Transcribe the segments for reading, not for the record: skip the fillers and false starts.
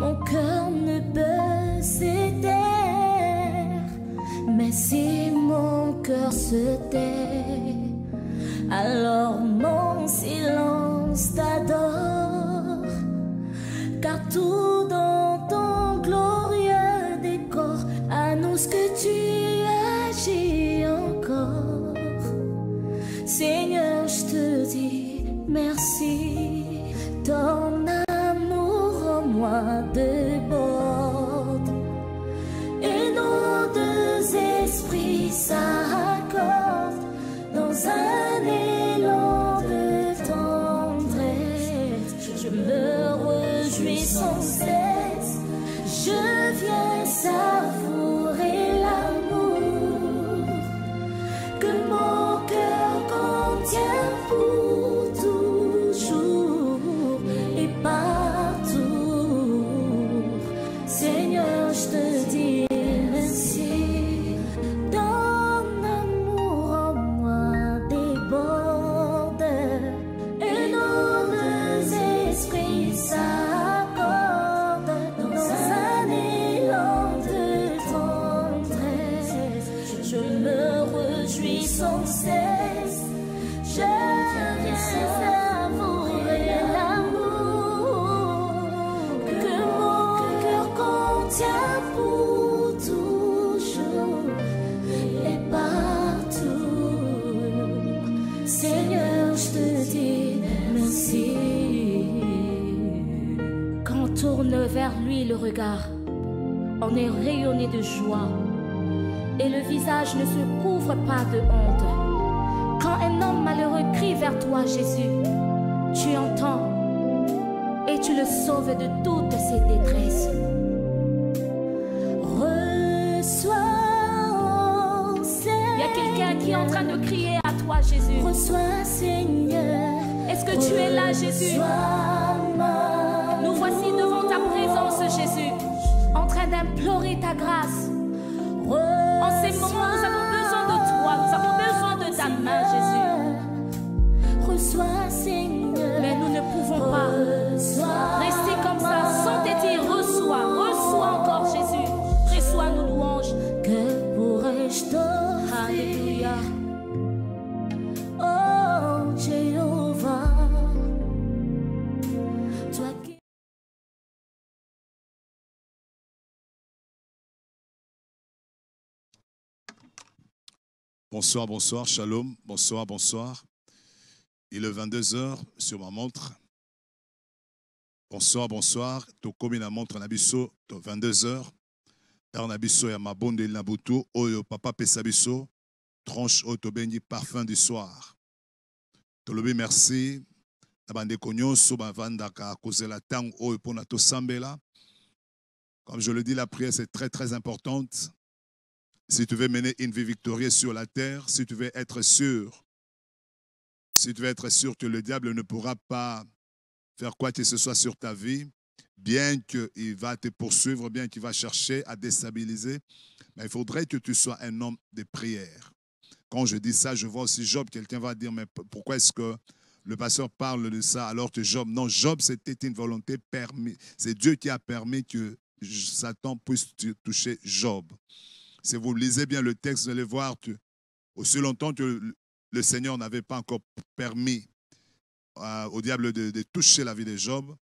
mon cœur ne peut s'éteindre. Mais si mon cœur se tait, alors mon silence t'adore. Car tout dans ton glorieux décor annonce que tu agis encore. Seigneur, je te dis merci. Ton amour en moi déborde. Et nos deux esprits s'accordent dans un élan de tendresse. Je me réjouis sans cesse. Je viens savourer l'amour que mon cœur contient pour toujours et partout. Seigneur, je te dis merci. Ton amour en moi déborde. Et nos deux esprits s'accordent dans un élan de tendresse. Je me réjouis sans cesse. Je viens savourer l'amour que mon cœur contient pour toujours et partout. Seigneur, je te dis merci. Quand on tourne vers lui le regard, on est rayonné de joie et le visage ne se couvre pas de honte. Quand un homme malheureux crie vers toi, Jésus, tu entends et tu le sauves de toutes ses détresses. Reçois, Seigneur. Il y a quelqu'un qui est en train de crier à toi, Jésus. Reçois, Seigneur. Est-ce que tu es là, Jésus? Nous voici devant ta présence, Jésus, en train d'implorer ta grâce. En ces moments, nous avons besoin de toi, nous avons besoin de ta main, Jésus. Reçois, Seigneur. Mais nous ne pouvons pas rester comme ça sans te dire reçois, reçois encore, Jésus. Reçois nos louanges. Que pourrais-je t'offrir? Alléluia. Oh, Jéhovah. Toi qui... Bonsoir, bonsoir, shalom, bonsoir, bonsoir. Il est 22h sur ma montre. Bonsoir, bonsoir. Tokomi na montre na biso, 22h. Dar na biso ya mabonde na butu, oyo papa pesa biso, tranche oyo tobengi parfum du soir. Tolobi merci. Na bande konyonso bavandaka kozela tang oyo pona to sambela. Comme je le dis, la prière c'est très très importante. Si tu veux mener une vie victorieuse sur la terre, si tu veux être sûr que le diable ne pourra pas faire quoi que ce soit sur ta vie, bien qu'il va te poursuivre, bien qu'il va chercher à déstabiliser, mais il faudrait que tu sois un homme de prière. Quand je dis ça, je vois aussi Job, quelqu'un va dire, mais pourquoi est-ce que le pasteur parle de ça alors que Job, non, Job c'était une volonté permise, c'est Dieu qui a permis que Satan puisse toucher Job. Si vous lisez bien le texte, vous allez voir, aussi longtemps que le Seigneur n'avait pas encore permis au diable de toucher la vie de Job,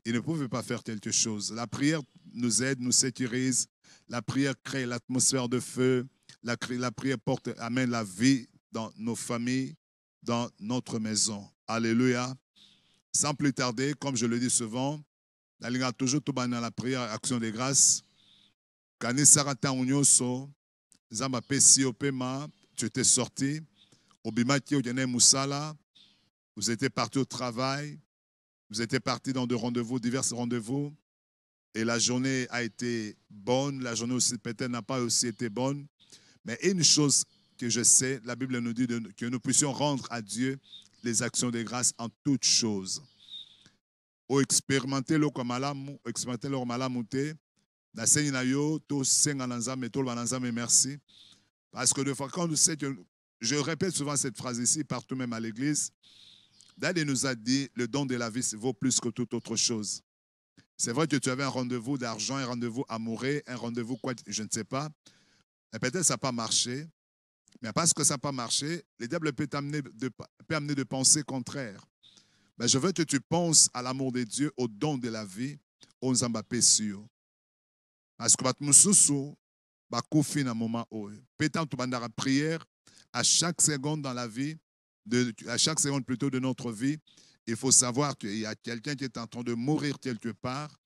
il ne pouvait pas faire quelque chose. La prière nous aide, nous sécurise. La prière crée l'atmosphère de feu. La prière amène la vie dans nos familles, dans notre maison. Alléluia. Sans plus tarder, comme je le dis souvent, la ligne a toujours tout dans la prière, action de grâce. Kani sarata unyoso, zamba pesi opema, tu étais sorti, obimaki ogene musala, vous étiez parti au travail, vous étiez parti dans des rendez-vous, divers rendez-vous, et la journée a été bonne, la journée aussi peut-être n'a pas aussi été bonne, mais une chose que je sais, la Bible nous dit que nous puissions rendre à Dieu les actions de grâce en toutes choses. Ou expérimenter le malamu, expérimenter le malamute. Merci. Parce que des fois, quand nous savons que, je répète souvent cette phrase ici, partout même à l'église, David nous a dit, le don de la vie vaut plus que toute autre chose. C'est vrai que tu avais un rendez-vous d'argent, un rendez-vous amoureux, un rendez-vous quoi, je ne sais pas. Et peut-être ça n'a pas marché. Mais parce que ça n'a pas marché, le diable peut amener de penser contraire. Mais je veux que tu penses à l'amour de Dieu, au don de la vie, aux Nzambapé sûr. Parce que Batmususu, Bakufi na moment où. Pétant tu bandara prière à chaque seconde dans la vie, à chaque seconde plutôt de notre vie, il faut savoir qu'il y a quelqu'un qui est en train de mourir quelque part.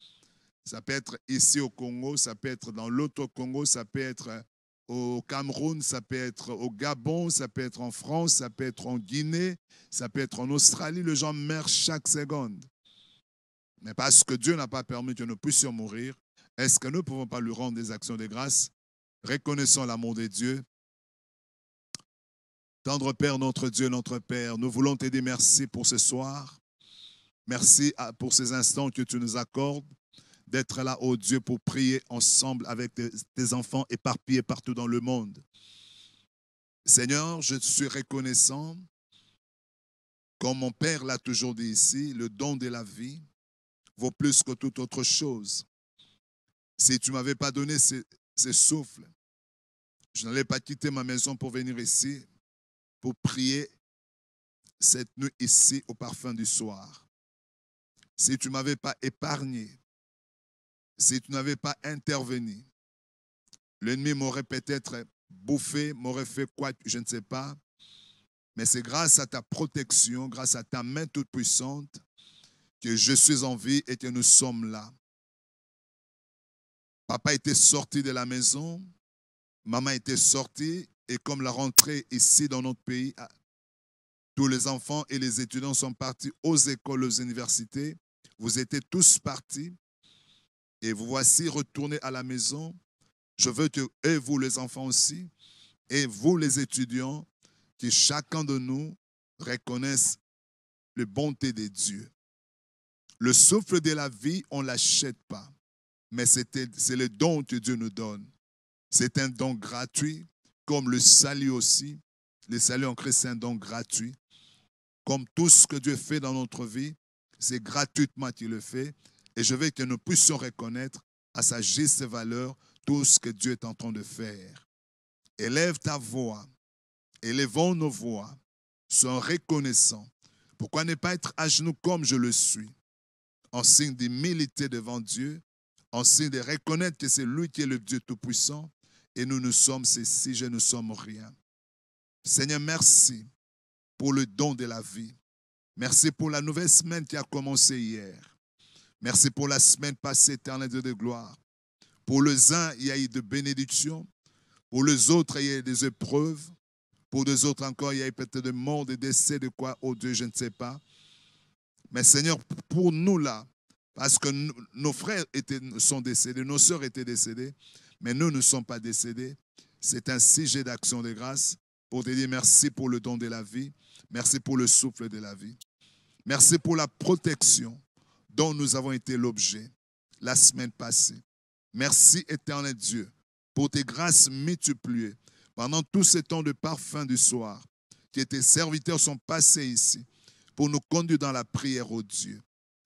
Ça peut être ici au Congo, ça peut être dans l'autre Congo, ça peut être au Cameroun, ça peut être au Gabon, ça peut être en France, ça peut être en Guinée, ça peut être en Australie. Les gens meurent chaque seconde. Mais parce que Dieu n'a pas permis que nous puissions mourir, est-ce que nous ne pouvons pas lui rendre des actions de grâce? Reconnaissons l'amour de Dieu. Tendre Père, notre Dieu, notre Père, nous voulons te dire merci pour ce soir. Merci pour ces instants que tu nous accordes, d'être là, oh Dieu, pour prier ensemble avec tes enfants éparpillés partout dans le monde. Seigneur, je suis reconnaissant, comme mon Père l'a toujours dit ici, le don de la vie vaut plus que toute autre chose. Si tu ne m'avais pas donné ce souffle, je n'allais pas quitter ma maison pour venir ici, pour prier cette nuit ici au parfum du soir. Si tu ne m'avais pas épargné, si tu n'avais pas intervenu, l'ennemi m'aurait peut-être bouffé, m'aurait fait quoi, je ne sais pas. Mais c'est grâce à ta protection, grâce à ta main toute puissante, que je suis en vie et que nous sommes là. Papa était sorti de la maison, maman était sortie, et comme la rentrée ici dans notre pays, tous les enfants et les étudiants sont partis aux écoles, aux universités. Vous étiez tous partis et vous voici retournés à la maison. Je veux que, et vous les enfants aussi, et vous les étudiants, que chacun de nous reconnaisse la bonté de Dieu. Le souffle de la vie, on ne l'achète pas, mais c'est le don que Dieu nous donne. C'est un don gratuit, comme le salut aussi. Le salut en Christ, c'est un don gratuit. Comme tout ce que Dieu fait dans notre vie, c'est gratuitement qu'il le fait. Et je veux que nous puissions reconnaître à sa juste valeur tout ce que Dieu est en train de faire. Élève ta voix, élevons nos voix, soyons reconnaissants. Pourquoi ne pas être à genoux comme je le suis, en signe d'humilité devant Dieu, en signe de reconnaître que c'est lui qui est le Dieu Tout-Puissant, et nous sommes ceci, je ne sommes rien. Seigneur, merci pour le don de la vie. Merci pour la nouvelle semaine qui a commencé hier. Merci pour la semaine passée, éternel Dieu de gloire. Pour les uns, il y a eu de bénédictions. Pour les autres, il y a eu des épreuves. Pour les autres encore, il y a eu peut-être de morts, de décès, de quoi, oh Dieu, je ne sais pas. Mais Seigneur, pour nous là, parce que nos frères sont décédés, nos sœurs étaient décédées, mais nous ne sommes pas décédés. C'est un sujet d'action de grâce pour te dire merci pour le don de la vie. Merci pour le souffle de la vie. Merci pour la protection dont nous avons été l'objet la semaine passée. Merci, éternel Dieu, pour tes grâces multipliées pendant tout ce temps de parfum du soir, que tes serviteurs sont passés ici pour nous conduire dans la prière au Dieu.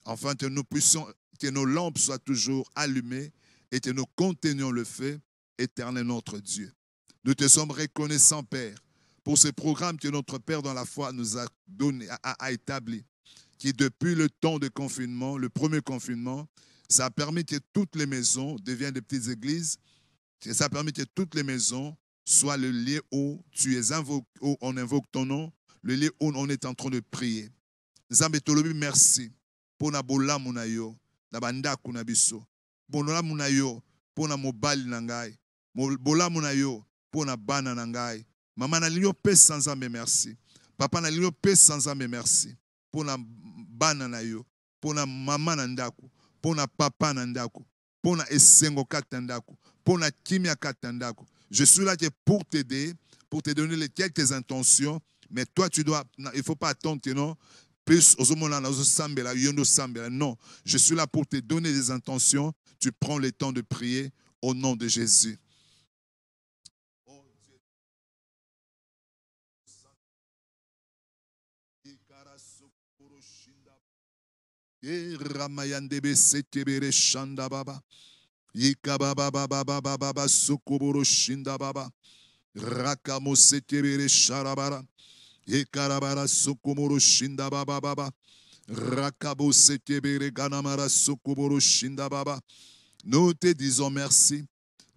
Afin que nous puissions, que nos lampes soient toujours allumées et que nous continuions le feu, éternel notre Dieu. Nous te sommes reconnaissants, Père, pour ce programme que notre Père dans la foi nous a donné, a établi, qui depuis le temps de confinement, le premier confinement, ça a permis que toutes les maisons deviennent des petites églises, et ça a permis que toutes les maisons soient le lieu où où on invoque ton nom, le lieu où on est en train de prier. Nzambe tolobi merci pour na bolamu na yo, na bandaku na biso. Bolamu na yo pour na mobali na ngai. Bolamu na yo pour na bana na ngai. Maman na liyo pe sans Nzambe merci. Papa na liyo pe sans Nzambe merci. Pour na bana na yo, pour na mama na ndaku, pour na papa na ndaku, pour na esengo kata ndaku, pour na kimia kata ndaku. Je suis là pour t'aider, pour te donner les quelques intentions, mais toi tu dois, il ne faut pas attendre que non. Non, je suis là pour te donner des intentions. Tu prends le temps de prier au nom de Jésus. Ramayandebe Sekebere Shanda Baba. Yikababa Baba Baba Baba Sukuburu Shinda Baba. Rakamo Sekebere Sharabara. Yekarabara Sukumuru Shinda Baba Baba. Rakabo Sekebere Ganamara Sukuburu Shinda Baba. Nous te disons merci.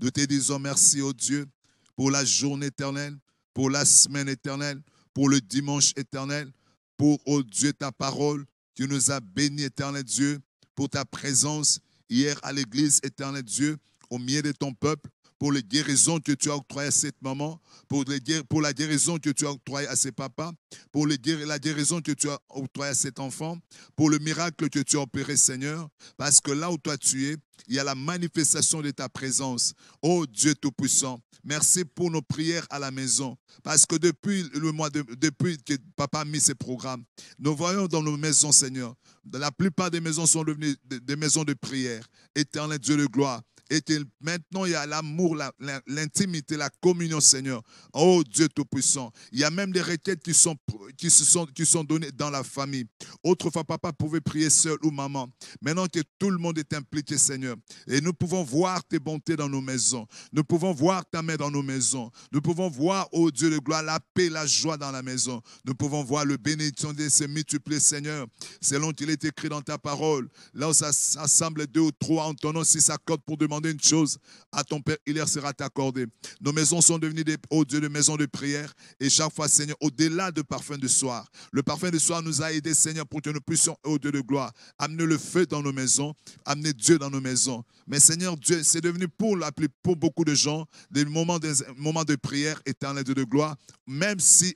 Nous te disons merci, oh Dieu, pour la journée éternelle, pour la semaine éternelle, pour le dimanche éternel, pour, oh Dieu, ta parole. Tu nous as bénis, éternel Dieu, pour ta présence hier à l'église, éternel Dieu, au milieu de ton peuple, pour les guérisons que tu as octroyées à cette maman, pour la guérison que tu as octroyée à ses papas, pour la guérison que tu as octroyée à cet enfant, pour le miracle que tu as opéré, Seigneur, parce que là où toi tu es, il y a la manifestation de ta présence. Oh Dieu Tout-Puissant, merci pour nos prières à la maison, parce que depuis que papa a mis ses programmes, nous voyons dans nos maisons, Seigneur, la plupart des maisons sont devenues des maisons de prière. Éternel Dieu de gloire. Et maintenant, il y a l'amour, l'intimité, la communion, Seigneur. Oh Dieu Tout-Puissant. Il y a même des requêtes qui sont données dans la famille. Autrefois, papa pouvait prier seul ou maman. Maintenant que tout le monde est impliqué, Seigneur. Et nous pouvons voir tes bontés dans nos maisons. Nous pouvons voir ta main dans nos maisons. Nous pouvons voir, oh Dieu de gloire, la paix, la joie dans la maison. Nous pouvons voir le bénédiction de se multiplier, Seigneur. Selon qu'il est écrit dans ta parole. Là où ça s'assemble 2 ou 3 en ton nom, si ça s'accorde pour demander une chose à ton Père, il leur sera accordé. Nos maisons sont devenues oh Dieu, des maisons de prière. Et chaque fois, Seigneur, au-delà de parfum de soir, le parfum de soir nous a aidés, Seigneur, pour que nous puissions, oh Dieu de gloire, amener le feu dans nos maisons, amener Dieu dans nos maisons. Mais Seigneur, Dieu, c'est devenu pour beaucoup de gens des moments de prière, éternel Dieu de gloire, même si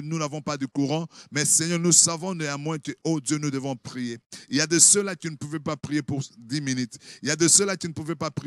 nous n'avons pas de courant. Mais Seigneur, nous savons néanmoins que, oh Dieu, nous devons prier. Il y a de ceux-là qui ne pouvaient pas prier pour 10 minutes. Il y a de ceux-là qui ne pouvaient pas prier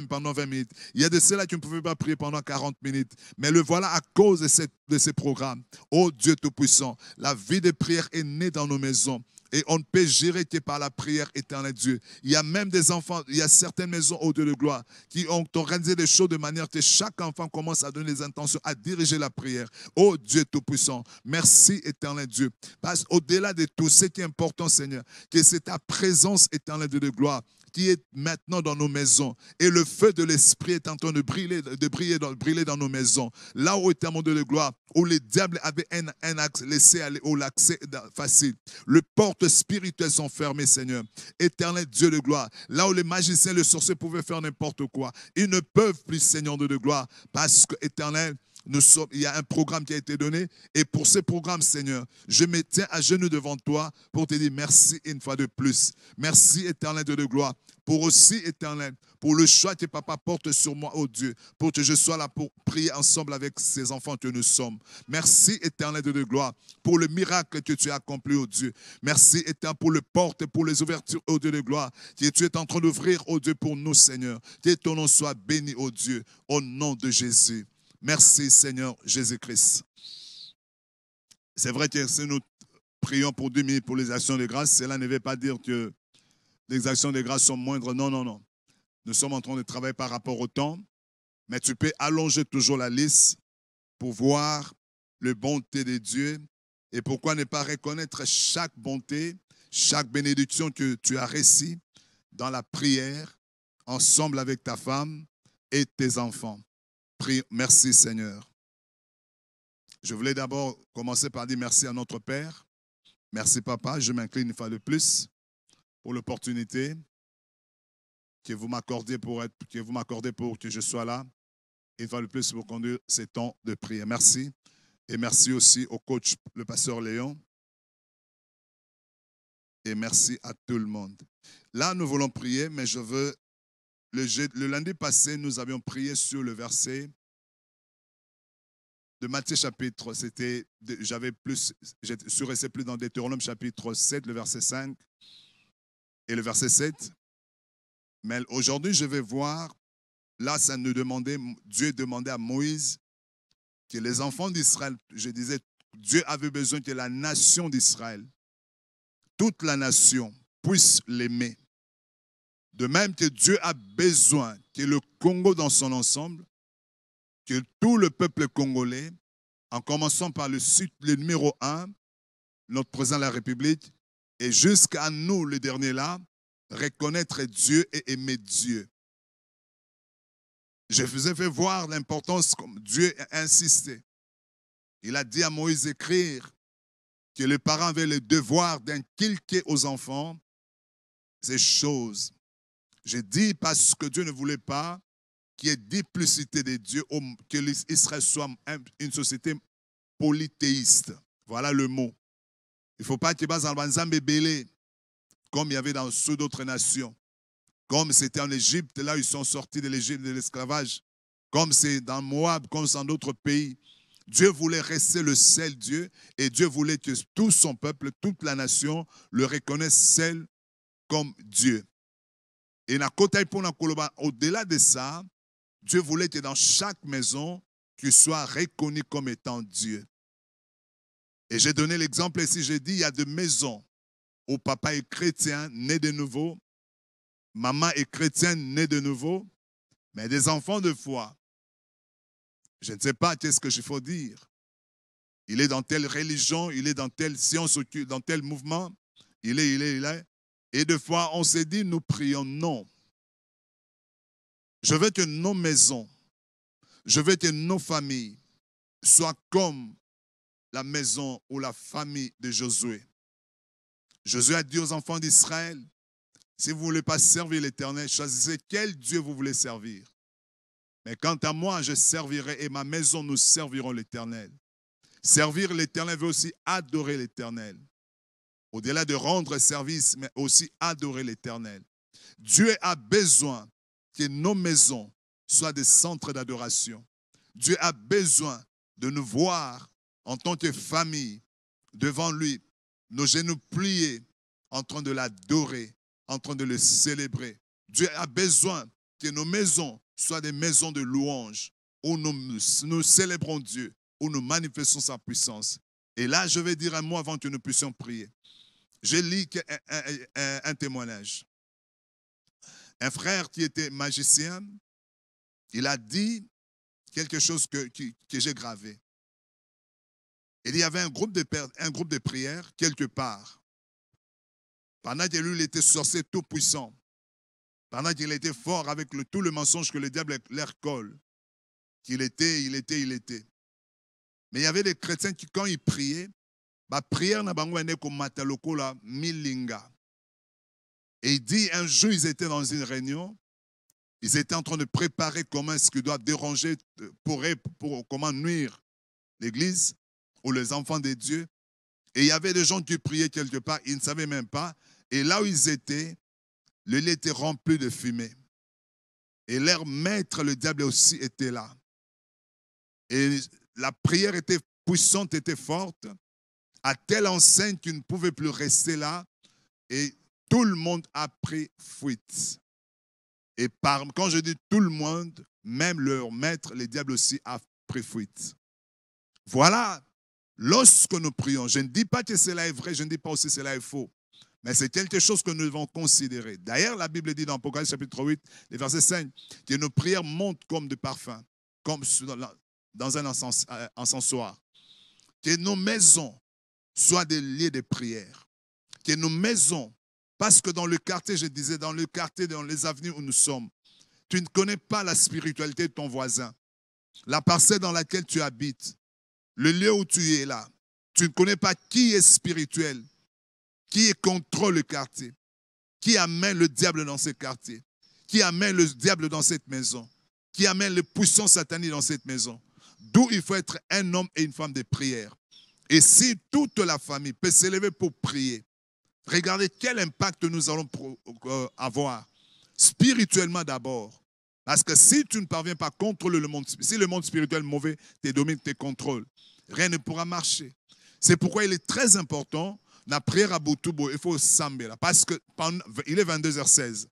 pendant 20 minutes. Il y a de ceux-là qui ne pouvaient pas prier pendant 40 minutes. Mais le voilà à cause de ces programmes. Oh Dieu Tout-Puissant, la vie de prière est née dans nos maisons. Et on ne peut gérer que par la prière, éternel Dieu. Il y a même des enfants, il y a certaines maisons au Dieu de gloire qui ont organisé des choses de manière que chaque enfant commence à donner des intentions, à diriger la prière. Oh Dieu Tout-Puissant, merci éternel Dieu. Parce qu'au-delà de tout, ce qui est important, Seigneur, que c'est ta présence, éternel Dieu de gloire, qui est maintenant dans nos maisons. Et le feu de l'Esprit est en train de briller dans nos maisons. Là où est mon Dieu de gloire, où les diables avaient un accès, laissé aller au l'accès facile. Les portes spirituelles sont fermées, Seigneur. Éternel Dieu de gloire. Là où les magiciens, les sorciers pouvaient faire n'importe quoi. Ils ne peuvent plus, Seigneur Dieu de gloire, parce que, éternel, il y a un programme qui a été donné et pour ce programme, Seigneur, je me tiens à genoux devant toi pour te dire merci une fois de plus. Merci, éternel Dieu de gloire, pour aussi, éternel, pour le choix que papa porte sur moi, oh Dieu, pour que je sois là pour prier ensemble avec ces enfants que nous sommes. Merci, éternel Dieu de gloire, pour le miracle que tu as accompli, oh Dieu. Merci, éternel, pour le porte et pour les ouvertures, oh Dieu de gloire, que tu es en train d'ouvrir, oh Dieu, pour nous, Seigneur. Que ton nom soit béni, oh Dieu, au nom de Jésus. Merci Seigneur Jésus-Christ. C'est vrai que si nous prions pour 2 minutes pour les actions de grâce, cela ne veut pas dire que les actions de grâce sont moindres. Non, non, non. Nous sommes en train de travailler par rapport au temps, mais tu peux allonger toujours la liste pour voir la bonté de Dieu et pourquoi ne pas reconnaître chaque bonté, chaque bénédiction que tu as reçue dans la prière, ensemble avec ta femme et tes enfants. Merci Seigneur. Je voulais d'abord commencer par dire merci à notre Père. Merci Papa, je m'incline une fois de plus pour l'opportunité que vous m'accordez pour que je sois là. Une fois de plus pour conduire ces temps de prière. Merci. Et merci aussi au coach, le pasteur Léon. Et merci à tout le monde. Là, nous voulons prier, mais je veux... Le lundi passé, nous avions prié sur le verset de Matthieu chapitre, je suis resté plus dans Deutéronome chapitre 7, le verset 5 et le verset 7. Mais aujourd'hui, je vais voir, là, Dieu demandait à Moïse que les enfants d'Israël, je disais, Dieu avait besoin que la nation d'Israël, toute la nation, puisse l'aimer. De même que Dieu a besoin que le Congo dans son ensemble, que tout le peuple congolais, en commençant par le numéro 1, notre président de la République, Et jusqu'à nous, le dernier là, reconnaître Dieu et aimer Dieu. Je vous ai fait voir l'importance comme Dieu a insisté. Il a dit à Moïse d'écrire que les parents avaient le devoir d'inculquer aux enfants ces choses. Je dis parce que Dieu ne voulait pas qu'il y ait duplicité de Dieu, que l'Israël soit une société polythéiste. Voilà le mot. Il ne faut pas qu'il y ait dans Nzambe belé, comme il y avait dans d'autres nations. Comme c'était en Égypte, là ils sont sortis de l'Égypte, de l'esclavage. Comme c'est dans Moab, comme c'est dans d'autres pays. Dieu voulait rester le seul Dieu et Dieu voulait que tout son peuple, toute la nation le reconnaisse seul comme Dieu. Et au-delà de ça, Dieu voulait que dans chaque maison, tu sois reconnu comme étant Dieu. Et j'ai donné l'exemple ici, j'ai dit, il y a des maisons où papa est chrétien, né de nouveau, maman est chrétienne, née de nouveau, mais des enfants de foi. Je ne sais pas qu'est-ce que il faut dire. Il est dans telle religion, il est dans telle science, dans tel mouvement, il est. Et des fois, on s'est dit, nous prions, non. Je veux que nos maisons, je veux que nos familles soient comme la maison ou la famille de Josué. Josué a dit aux enfants d'Israël, si vous ne voulez pas servir l'Éternel, choisissez quel Dieu vous voulez servir. Mais quant à moi, je servirai et ma maison, nous servirons l'Éternel. Servir l'Éternel veut aussi adorer l'Éternel. Au-delà de rendre service, mais aussi adorer l'Éternel. Dieu a besoin que nos maisons soient des centres d'adoration. Dieu a besoin de nous voir en tant que famille devant lui, nos genoux pliés, en train de l'adorer, en train de le célébrer. Dieu a besoin que nos maisons soient des maisons de louange, où nous célébrons Dieu, où nous manifestons sa puissance. Et là, je vais dire un mot avant que nous puissions prier. Je lis un témoignage. Un frère qui était magicien, il a dit quelque chose que j'ai gravé. Il y avait un groupe de prière quelque part. Pendant que lui, il était sorcier tout puissant. Pendant qu'il était fort avec tout le mensonge que le diable leur colle. Qu'il était. Mais il y avait des chrétiens qui, quand ils priaient, la prière n'a pas comme matalokola milinga. Et il dit, un jour, ils étaient dans une réunion. Ils étaient en train de préparer comment est-ce qu'ils doivent déranger, comment nuire l'église ou les enfants de Dieu. Et il y avait des gens qui priaient quelque part, ils ne savaient même pas. Et là où ils étaient, le lit était rempli de fumée. Et leur maître, le diable aussi, était là. Et la prière était puissante, était forte, à telle enseigne qu'ils ne pouvaient plus rester là. Et tout le monde a pris fuite. Et quand je dis tout le monde, même leur maître, le diable aussi, a pris fuite. Voilà, lorsque nous prions, je ne dis pas que cela est vrai, je ne dis pas aussi que cela est faux. Mais c'est quelque chose que nous devons considérer. D'ailleurs, la Bible dit dans Apocalypse chapitre 8, les versets 5, que nos prières montent comme de parfum, comme dans un encensoir. Que nos maisons soient des lieux de prière. Que nos maisons, parce que dans le quartier, je disais, dans le quartier, dans les avenues où nous sommes, tu ne connais pas la spiritualité de ton voisin. La parcelle dans laquelle tu habites, le lieu où tu es là, tu ne connais pas qui est spirituel, qui contrôle le quartier, qui amène le diable dans ce quartier, qui amène le diable dans cette maison, qui amène les puissances sataniques dans cette maison. D'où il faut être un homme et une femme de prière. Et si toute la famille peut s'élever pour prier, regardez quel impact nous allons avoir, spirituellement d'abord. Parce que si tu ne parviens pas à contrôler le monde, si le monde spirituel mauvais te domine, te contrôle, rien ne pourra marcher. C'est pourquoi il est très important, la prière à Boutoubo, il faut s'amber là. Parce qu'il est 22h16.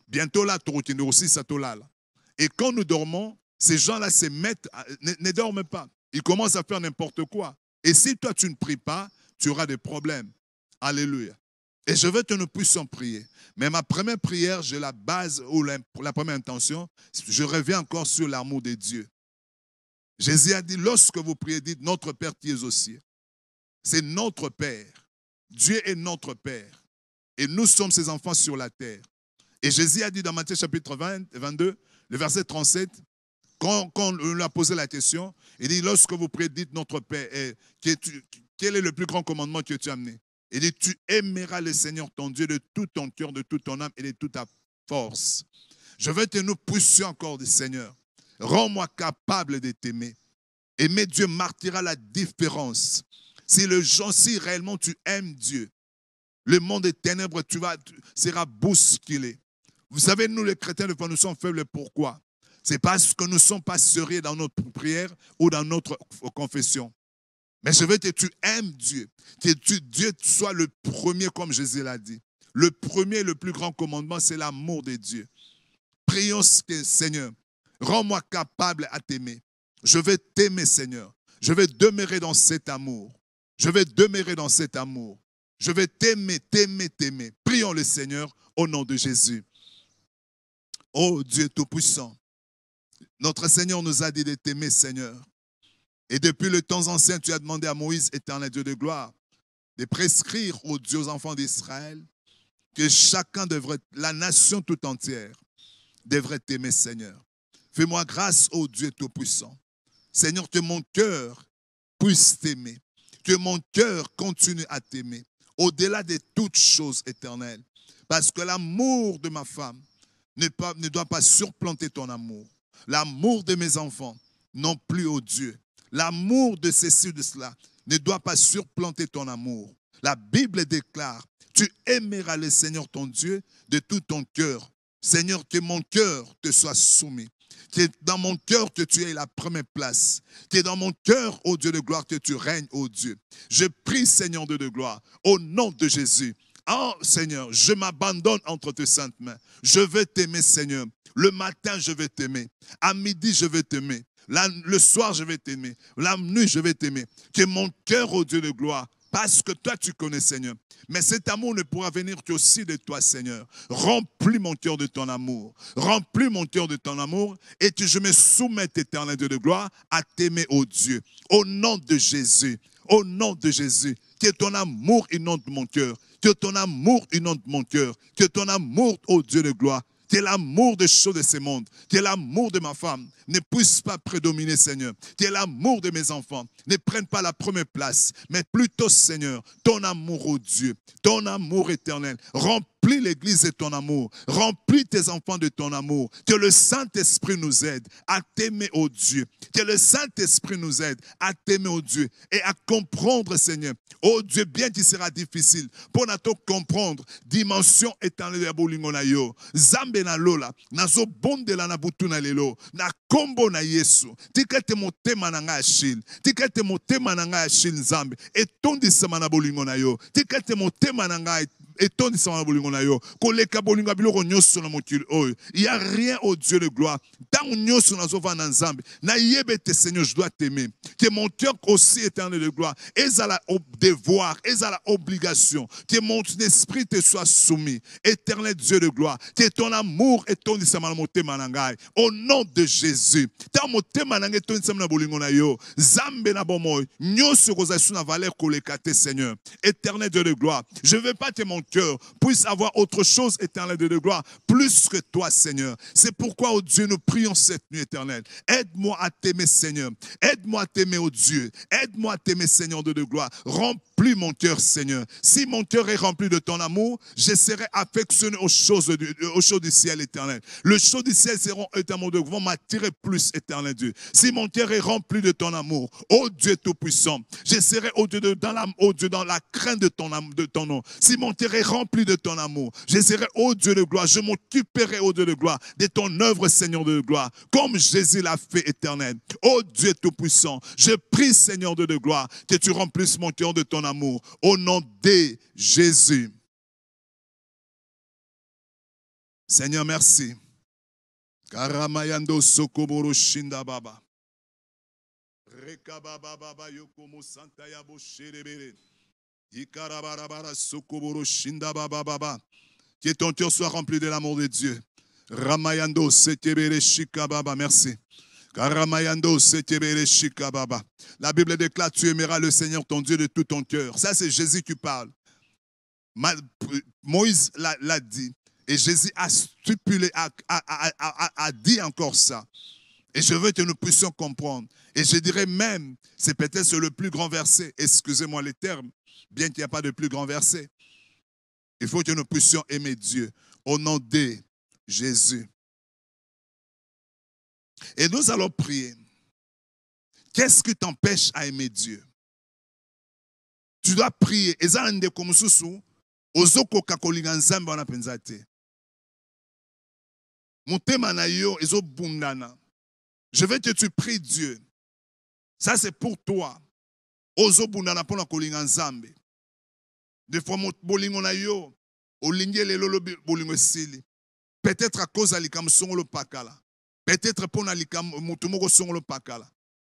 Bientôt là, tu aussi ça là. Et quand nous dormons, ces gens-là se mettent, ne dorment pas. Ils commencent à faire n'importe quoi. Et si toi, tu ne pries pas, tu auras des problèmes. Alléluia. Et je veux que nous puissions prier. Mais ma première prière, j'ai la base ou la première intention, je reviens encore sur l'amour de Dieu. Jésus a dit, lorsque vous priez, dites, notre Père qui es aux cieux. C'est notre Père. Dieu est notre Père. Et nous sommes ses enfants sur la terre. Et Jésus a dit dans Matthieu chapitre 22, le verset 37, quand on lui a posé la question, il dit, lorsque vous priez, dites notre Père, quel est le plus grand commandement que tu as amené? Il dit, tu aimeras le Seigneur ton Dieu de tout ton cœur, de toute ton âme et de toute ta force. Je veux que nous puissions encore du Seigneur. Rends-moi capable de t'aimer. Aimer Dieu marquera la différence. Si réellement tu aimes Dieu, le monde des ténèbres, seras bousculé. Vous savez, nous les chrétiens, des fois, nous sommes faibles. Pourquoi? C'est parce que nous ne sommes pas sérieux dans notre prière ou dans notre confession. Mais je veux que tu aimes Dieu. Que Dieu soit le premier, comme Jésus l'a dit. Le premier, le plus grand commandement, c'est l'amour de Dieu. Prions, Seigneur, rends-moi capable à t'aimer. Je vais t'aimer, Seigneur. Je vais demeurer dans cet amour. Je vais demeurer dans cet amour. Je vais t'aimer, t'aimer, t'aimer. Prions le Seigneur au nom de Jésus. Oh Dieu Tout-Puissant, notre Seigneur nous a dit de t'aimer, Seigneur. Et depuis le temps ancien, tu as demandé à Moïse, éternel Dieu de gloire, de prescrire aux dieux, aux enfants d'Israël, que chacun devrait, la nation tout entière, devrait t'aimer, Seigneur. Fais-moi grâce, ô Dieu Tout-Puissant. Seigneur, que mon cœur puisse t'aimer. Que mon cœur continue à t'aimer. Au-delà de toutes choses éternelles. Parce que l'amour de ma femme ne doit pas surplanter ton amour. L'amour de mes enfants non plus, ô Dieu. L'amour de ceci ou de cela ne doit pas surplanter ton amour. La Bible déclare, tu aimeras le Seigneur ton Dieu de tout ton cœur. Seigneur, que mon cœur te soit soumis. Que dans mon cœur que tu aies la première place. Que dans mon cœur, ô Dieu de gloire, que tu règnes, ô Dieu. Je prie, Seigneur Dieu de gloire, au nom de Jésus. Oh Seigneur, je m'abandonne entre tes saintes mains. Je veux t'aimer, Seigneur. Le matin, je vais t'aimer. À midi, je vais t'aimer. Le soir, je vais t'aimer. La nuit, je vais t'aimer. Que mon cœur, ô Dieu de gloire, parce que toi, tu connais, Seigneur. Mais cet amour ne pourra venir qu'aussi de toi, Seigneur. Remplis mon cœur de ton amour. Remplis mon cœur de ton amour et que je me soumette, éternel Dieu de gloire, à t'aimer, ô Dieu. Au nom de Jésus. Au nom de Jésus. Que ton amour inonde mon cœur. Que ton amour inonde mon cœur. Que ton amour, ô Dieu de gloire, que l'amour des choses de ce monde, que l'amour de ma femme ne puisse pas prédominer, Seigneur. Que l'amour de mes enfants ne prenne pas la première place, mais plutôt, Seigneur, ton amour, ô Dieu, ton amour éternel. Remplis l'Église de ton amour. Remplis tes enfants de ton amour. Que le Saint-Esprit nous aide à t'aimer, ô Dieu. Que le Saint-Esprit nous aide à t'aimer, ô Dieu, et à comprendre, Seigneur. Ô Dieu, bien qu'il sera difficile, pour nous comprendre, dimension éternelle de bolingo na yo. Zambe na lola, nazo bonde la na butu na lelo, na kombo na Yesu. Tikete motema na nga ashil, tikete motema na nga ashil nzambe, etondisama na bolingo na yo. Tikete motema na nga etondisama na bolingo na yo. Koleka bolingo biloko nyoso na mokili oyo. Il y a rien au Dieu de gloire. Tant nyoso nazo va na nzambe, na yebete Seigneur, je dois t'aimer. Que mon cœur aussi éternel de gloire, et à la devoir, et à la obligation, que mon esprit te soit soumis. Éternel Dieu de gloire, que ton amour et ton au nom de Jésus. Tant mon Zambe na bomoy, nyoso kozasu na valeur kolekate Seigneur. Éternel Dieu de gloire, je ne veux pas que mon cœur puisse avoir autre chose, éternel Dieu de gloire, plus que toi, Seigneur. C'est pourquoi, oh Dieu, nous prions cette nuit éternelle. Aide-moi à t'aimer, Seigneur. Aide-moi à t'aimer, oh Dieu. Aide-moi à t'aimer, Seigneur Dieu de gloire. Remplis mon cœur, Seigneur. Si mon cœur est rempli de ton amour, je serai affectionné aux choses du ciel éternel. Les choses du ciel seront éternellement vont m'attirer plus, éternel Dieu. Si mon cœur est rempli de ton amour, oh Dieu Tout-Puissant, je serai oh Dieu, dans la crainte de ton nom. Si mon cœur est rempli de ton amour, je serai oh Dieu de gloire. Je m'occuperai oh Dieu de gloire de ton œuvre, Seigneur de gloire, comme Jésus l'a fait, éternel. Oh Dieu Tout-Puissant, je prie, Seigneur de gloire, que tu remplisses mon cœur de ton amour. Au nom de Jésus. Seigneur, merci. Karamayando Sokoboro Shinda Baba. Rekababa Baba Yokomo Santa Yabo Sherebere. Ikarabarabara Sokoboro Shinda Baba Baba. Que ton cœur soit rempli de l'amour de Dieu. Ramayando Sekebere Shikababa. Merci. Karamayando Sekebere Shikababa. La Bible déclare, tu aimeras le Seigneur ton Dieu de tout ton cœur. Ça, c'est Jésus qui parle. Moïse l'a dit. Et Jésus a stipulé, a dit encore ça. Et je veux que nous puissions comprendre. Et je dirais même, c'est peut-être le plus grand verset. Excusez-moi les termes, bien qu'il n'y ait pas de plus grand verset. Il faut que nous puissions aimer Dieu au nom de Jésus. Et nous allons prier. Qu'est-ce qui t'empêche à aimer Dieu? Tu dois prier. Je veux que tu pries Dieu. Ça, c'est pour toi. Des fois, peut-être à cause de pakala. Peut-être pour pakala.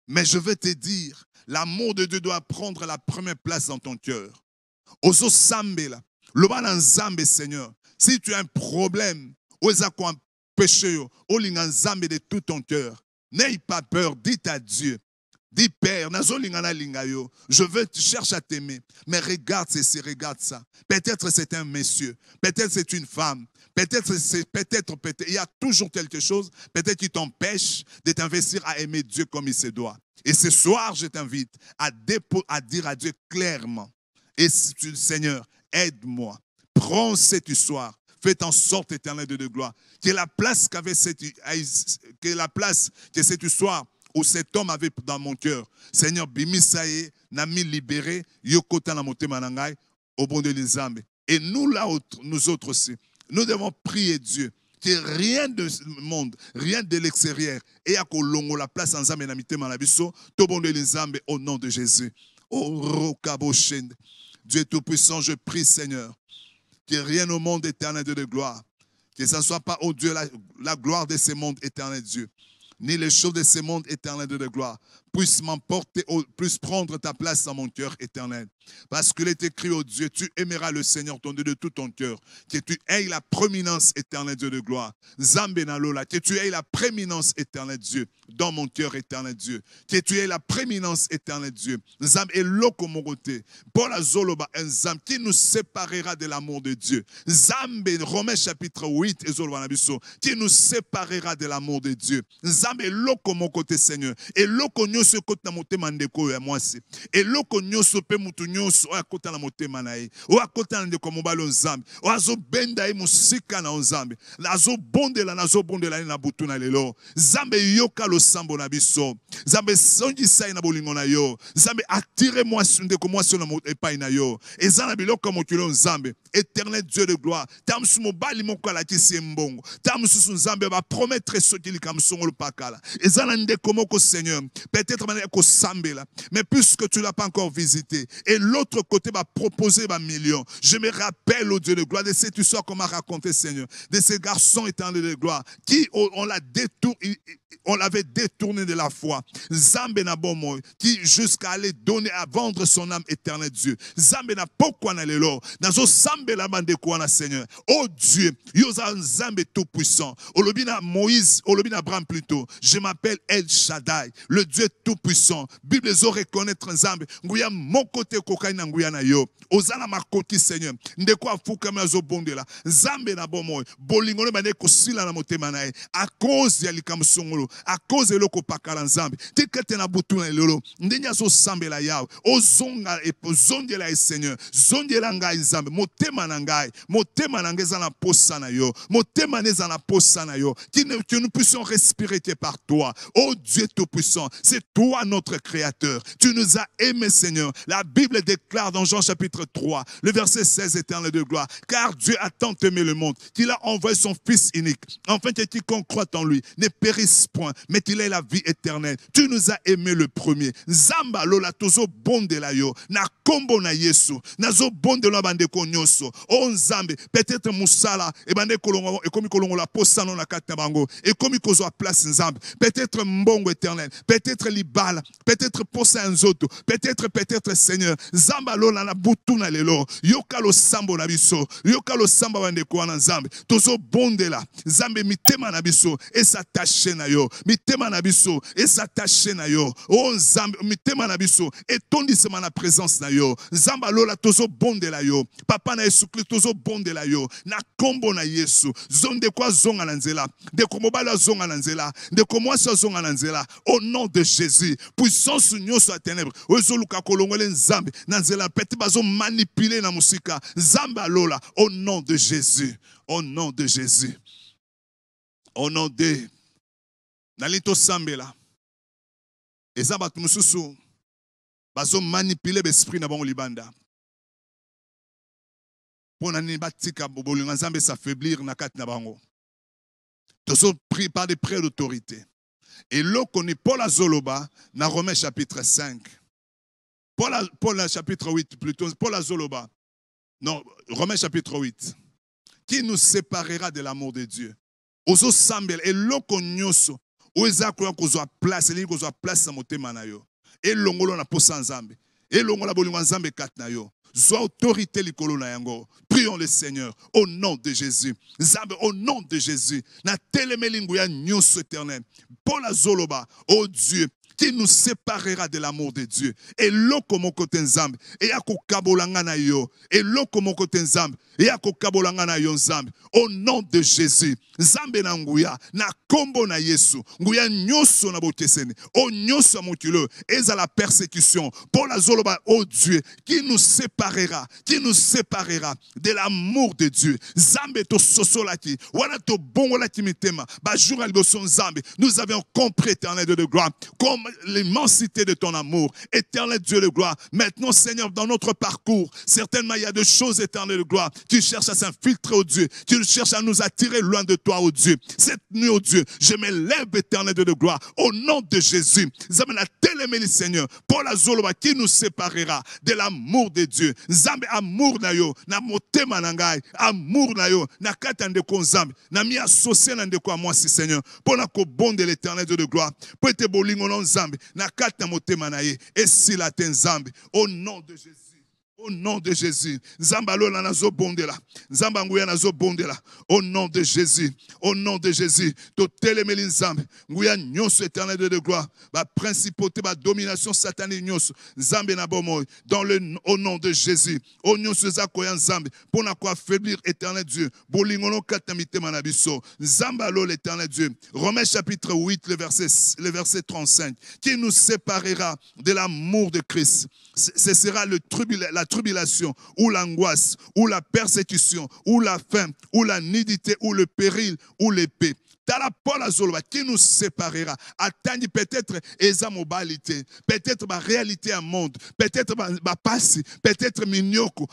Mais je veux te dire, l'amour de Dieu doit prendre la première place dans ton cœur. Ozo sambela, loba nzambe Seigneur. Si tu as un problème, oza ko un péché, olinga nzambe de tout ton cœur. N'aie pas peur, dis à Dieu. Dis Père, je veux, tu cherches à t'aimer, mais regarde ceci, regarde ça. Peut-être c'est un monsieur, peut-être c'est une femme, peut-être, il y a toujours quelque chose, peut-être qui t'empêche de t'investir à aimer Dieu comme il se doit. Et ce soir, je t'invite à dire à Dieu clairement, et Seigneur, aide-moi, prends cette histoire. Faites en sorte, éternel de gloire, que la place que cette histoire où cet homme avait dans mon cœur, Seigneur, bimisaye, nami libéré, yokota na motema nangai, au bon de l'Izambe. Et nous là, nous autres aussi, nous devons prier Dieu, que rien de ce monde, rien de l'extérieur, et à kolongo la place en Zambe na mitema na biso, to bon de l'Izambe, au nom de Jésus. Oh, Rokaboshende. Dieu Tout-Puissant, je prie, Seigneur, que rien au monde éternel de gloire, que ce ne soit pas, oh Dieu, la gloire de ce monde éternel Dieu, ni les choses de ce monde éternel de gloire, puisse m'emporter, puisse prendre ta place dans mon cœur éternel. Parce qu'il est écrit, oh Dieu, tu aimeras le Seigneur ton Dieu de tout ton cœur, que tu aies la prééminence éternelle Dieu de gloire. Zambenalola, que tu aies la prééminence éternelle Dieu dans mon cœur éternel Dieu, que tu aies la prééminence éternelle Dieu. Zam et loko moroté, pour la zoloba un zam qui nous séparera de l'amour de Dieu. Zambe, Romains chapitre 8, et zoloba nabiso, qui nous séparera de l'amour de Dieu. Zambe et loko mon côté Seigneur, et loko nyoso kote na motema ndeko ya mwasi, et loko nyoso pe mutu nyoso o akota na motema na ye, o akota na ndeko mobalo nzambe, o azo benda ye musika na nzambe, nazo bondela na butu na lelo. Zambe yoka lo sambo na biso, zambe sonji sai na bolingo na yo, zambe attire moi ndeko mwasi na epai na yo, ezana biloko mokilo nzambe, éternel Dieu de gloire, tamsu mobali mokala kisi mbongo, tamsu nzambe ba promettre sokili kamsongo le pakala, ezana ndeko moko Seigneur, peut-être mais puisque tu ne l'as pas encore visité, et l'autre côté va proposer un million, je me rappelle au Dieu de gloire de cette histoire qu'on m'a raconté Seigneur, de ces garçons éternels de gloire, qui on l'avait détourné de la foi. Zambe na bomo, qui jusqu'à aller donner à vendre son âme éternelle Dieu. Zambe na pourquoi na lelo, nazo sambe la bande quoi na Seigneur. Oh Dieu, yoza Zambe tout puissant. Olobina Moïse, olobina Abraham plutôt. Je m'appelle El Shaddai, le Dieu tout puissant. Bible zo reconnaître Zambe. Nguya mon côté kokaina nguya na yo. Ozana makoti Seigneur. Ndeko afuka mazo bondela. Zambe na bomo, bolingo bande ko sila na motema na à cause ya likamsongolo. À cause de l'oko pakala nzambe tikete na butu na lelo ndenya so sambela yawe ozonga ezongela e Seigneur zongela ngai nzambe motema na ngai za na posa na yo motema neza na posa na yo que nous puissions respirer par toi. Oh Dieu tout-puissant, c'est toi notre créateur, tu nous as aimés Seigneur. La Bible déclare dans Jean chapitre 3 le verset 16 éternel de gloire, car Dieu a tant aimé le monde qu'il a envoyé son fils unique afin que quiconque croit en lui ne périsse point mais qu'il ait la vie éternelle. Tu nous as aimé le premier. Zamba lola tozo bonde la yo na kombo na Yesu nazo bonde la bande konyoso o nzambe peut-être musala e bande kolongo e komi kolongo la posano na kata bango e komi kozo place nzambe peut-être mbongo éternel peut-être libala, peut-être pour Sanzoto, peut-être Seigneur, Zamba lola na butuna lelo, yoka lo sambo na biso, yoka lo samba wande kwa na Nzambe, tozo bondela, Nzambe mitema na biso, et s'attacher na yo, mitema na biso, et s'attacher na yo, oh Nzambe, mitema na biso, et tondisema na présence na yo, Zamba lola tozo bondela yo, Papa na Yesu Christ tozo bondela yo, na kombo na Yesu, zonde kwa zonga na nzela, de komobala zonga na nzela, de komwasa zonga na nzela, au nom de Jésus, puissance nyonso ya ténèbres, ozoluka kolongole Nzambe, na nzela, peti bazo manipuler na musika, Zamba lola, au nom de Jésus, au nom de Jésus, au nom de, nalito sambela, ezaba tumususu, bazo manipuler l'esprit na bango libanda. Pour nani batika bolinga Nzambe s'affaiblir na kati na bango. Tous sont pris par des prêts d'autorité. Et là qu'on est Paul Azoloba dans Romains chapitre 5. Paul chapitre 8 plutôt, Paul Azoloba. Non, Romains chapitre 8. Qui nous séparera de l'amour de Dieu? Ozo sambel et là qu'on nyoso, oza kwa ko zo place, li ko zo place na motema na yo. Et longolo na posa Nzambe. Et longola bolinga Nzambe kat na yo. Soit autorité likolo na yango. Prions le Seigneur au nom de Jésus. Nzambe au nom de Jésus. Na telemelingu ya nyonso éternel. Paul Azoloba, oh Dieu, qui nous séparera de l'amour de Dieu. Et loko moko Nzambe, et yako kabolanga na yo. Et loko moko Nzambe, et yako kabolanga na yo Nzambe. Au nom de Jésus. Nzambe na nguya, na kombo na Yesu. Nguya nyoso na botesene. O nyoso mokilo, eza la persécution. Paul Azoloba, oh Dieu, qui nous séparera de l'amour de Dieu. Nzambe to sosolaki, wana to bongolaki mitema. Ba jour à Nzambe, nous avions compris, éternel Dieu de gloire, comme l'immensité de ton amour, éternel Dieu de gloire. Maintenant, Seigneur, dans notre parcours, certainement il y a des choses, éternel de gloire. Tu cherches à s'infiltrer, oh Dieu. Tu cherches à nous attirer loin de toi, oh Dieu. Cette nuit, oh Dieu, je me lève, éternel Dieu de gloire, au nom de Jésus. Nzambe na téléméli, Seigneur, Paul Azoloba, qui nous séparera de l'amour de Dieu. Nzambe amour na yo, na motema na ngai, amour na yo, na kata ndeko Nzambe, na mi associé na ndeko a moi si Seigneur, pour na ko bon de l'éternel Dieu de gloire, pour te bolingo non Nzambe, na kata motema na ye, et si la ten Nzambe, au nom de Jésus. Au nom de Jésus. Nzamba lola nazo bondela. Nzamba nguya nazo bondela. Au nom de Jésus. Au nom de Jésus. To telemeli Nzambe. Nguya nyonso éternel de gloire. Ba principauté, ba domination satanique nyonso. Nzambe na bomoy. Au nom de Jésus. Au nyonso zakoya Nzambe. Pour na quoi affaiblir éternel Dieu. Bolingono katamite manabiso. Nzamba lo l'éternel Dieu. Romains chapitre 8, le verset 35. Qui nous séparera de l'amour de Christ? Ce sera la tribulation, ou l'angoisse, ou la persécution, ou la faim, ou la nudité, ou le péril, ou l'épée. Tala Paul Azoloba, qui nous séparera? Attendez peut-être eza mobilité, peut-être ma réalité à monde, peut-être ma passe, peut-être minyoko,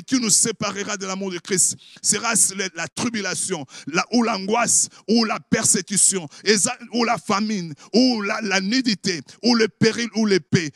qui nous séparera de l'amour de Christ? Sera la tribulation, ou l'angoisse, ou la persécution, ou la famine, ou la nudité, ou le péril, ou l'épée.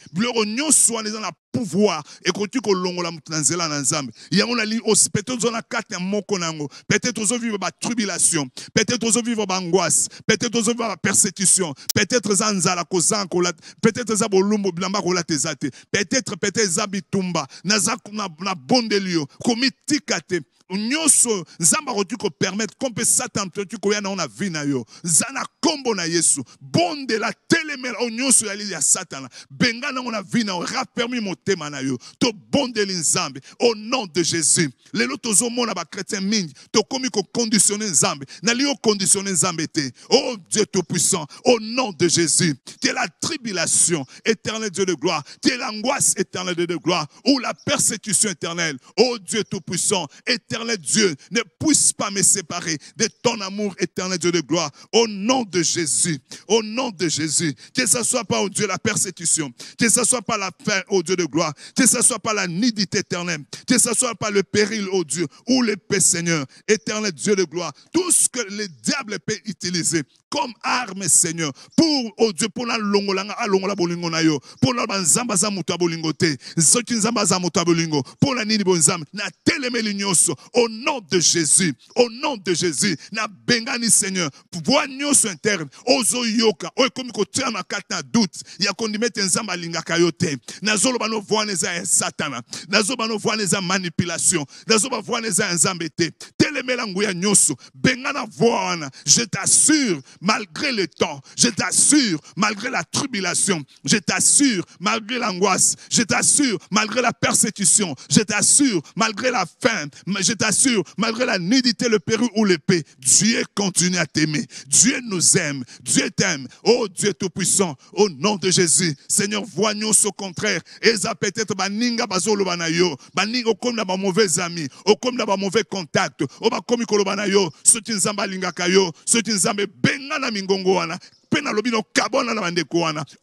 Pouvoir et quand tu kolongola mutanzela na Nzambe yango na li aussi peut-être zona kati ya moko nango, peut-être ozo vivre ba tribulation, peut-être ozo vivre ba angoisse, peut-être ozo vivre ba persécution, peut-être zanzala kozanko, peut-être za bolumbo blamba kola tezate, peut-être za bitumba na bondelio komitikate nyonso Nzamba rotu ko permettre qu'on peut Satan tu ko yana na vie na yo zana kombo na Yesu bonde la telemel o nyonso ya Satan benga na na vie na rapermi motema na yo to bonde Nzambe au nom de Jésus. Lelo tozo mona ba chrétien mingi to komi ko conditionner Nzambe na li o conditionner Nzambe te. Oh Dieu tout puissant, au nom de Jésus, que la tribulation éternelle Dieu de gloire, que l'angoisse éternelle de gloire ou la persécution éternelle, oh Dieu tout puissant, éternel Dieu, ne puisse pas me séparer de ton amour éternel Dieu de gloire. Au nom de Jésus, au nom de Jésus, que ce soit pas, oh Dieu, la persécution, que ce soit pas la faim, oh Dieu de gloire, que ce soit pas la nudité éternelle, que ce soit pas le péril, oh Dieu, ou l'épée, Seigneur, éternel Dieu de gloire, tout ce que le diable peut utiliser comme arme, Seigneur, pour, oh Dieu, pour la longolanga, alongola bolingo na yo, pour la banzamba za muta bolingo te, soki nzamba za muta bolingo, pour la nini bonzamba, na telemeli nyonso, Au nom de Jésus, au nom de Jésus, na bengani Seigneur, pouvoir nyonso interne, ozo yoka, oyo komi kotia na kati na doute, ya kondimete nzamba alingaka yo te. Nazolo bano voix neza satana, nazolo bano voix neza manipulation, nazolo voix neza nzambe te. Telemela nguya nyonso, bengana voix, je t'assure, malgré le temps, je t'assure, malgré la tribulation, je t'assure, malgré l'angoisse, je t'assure, malgré la persécution, je t'assure, malgré la faim, je t'assure, malgré la nudité, le péril ou l'épée, Dieu continue à t'aimer. Dieu nous aime. Dieu t'aime. Oh Dieu tout-puissant, au nom de Jésus, Seigneur, voignons ce contraire. Et ça peut-être baninga bazolo banayo, baninga comme na ba mauvais amis, comme na ba mauvais contact, o ba komi kolobanayo, ceux qui nzamba lingaka yo, ceux qui nzambe benga na mingongo wana.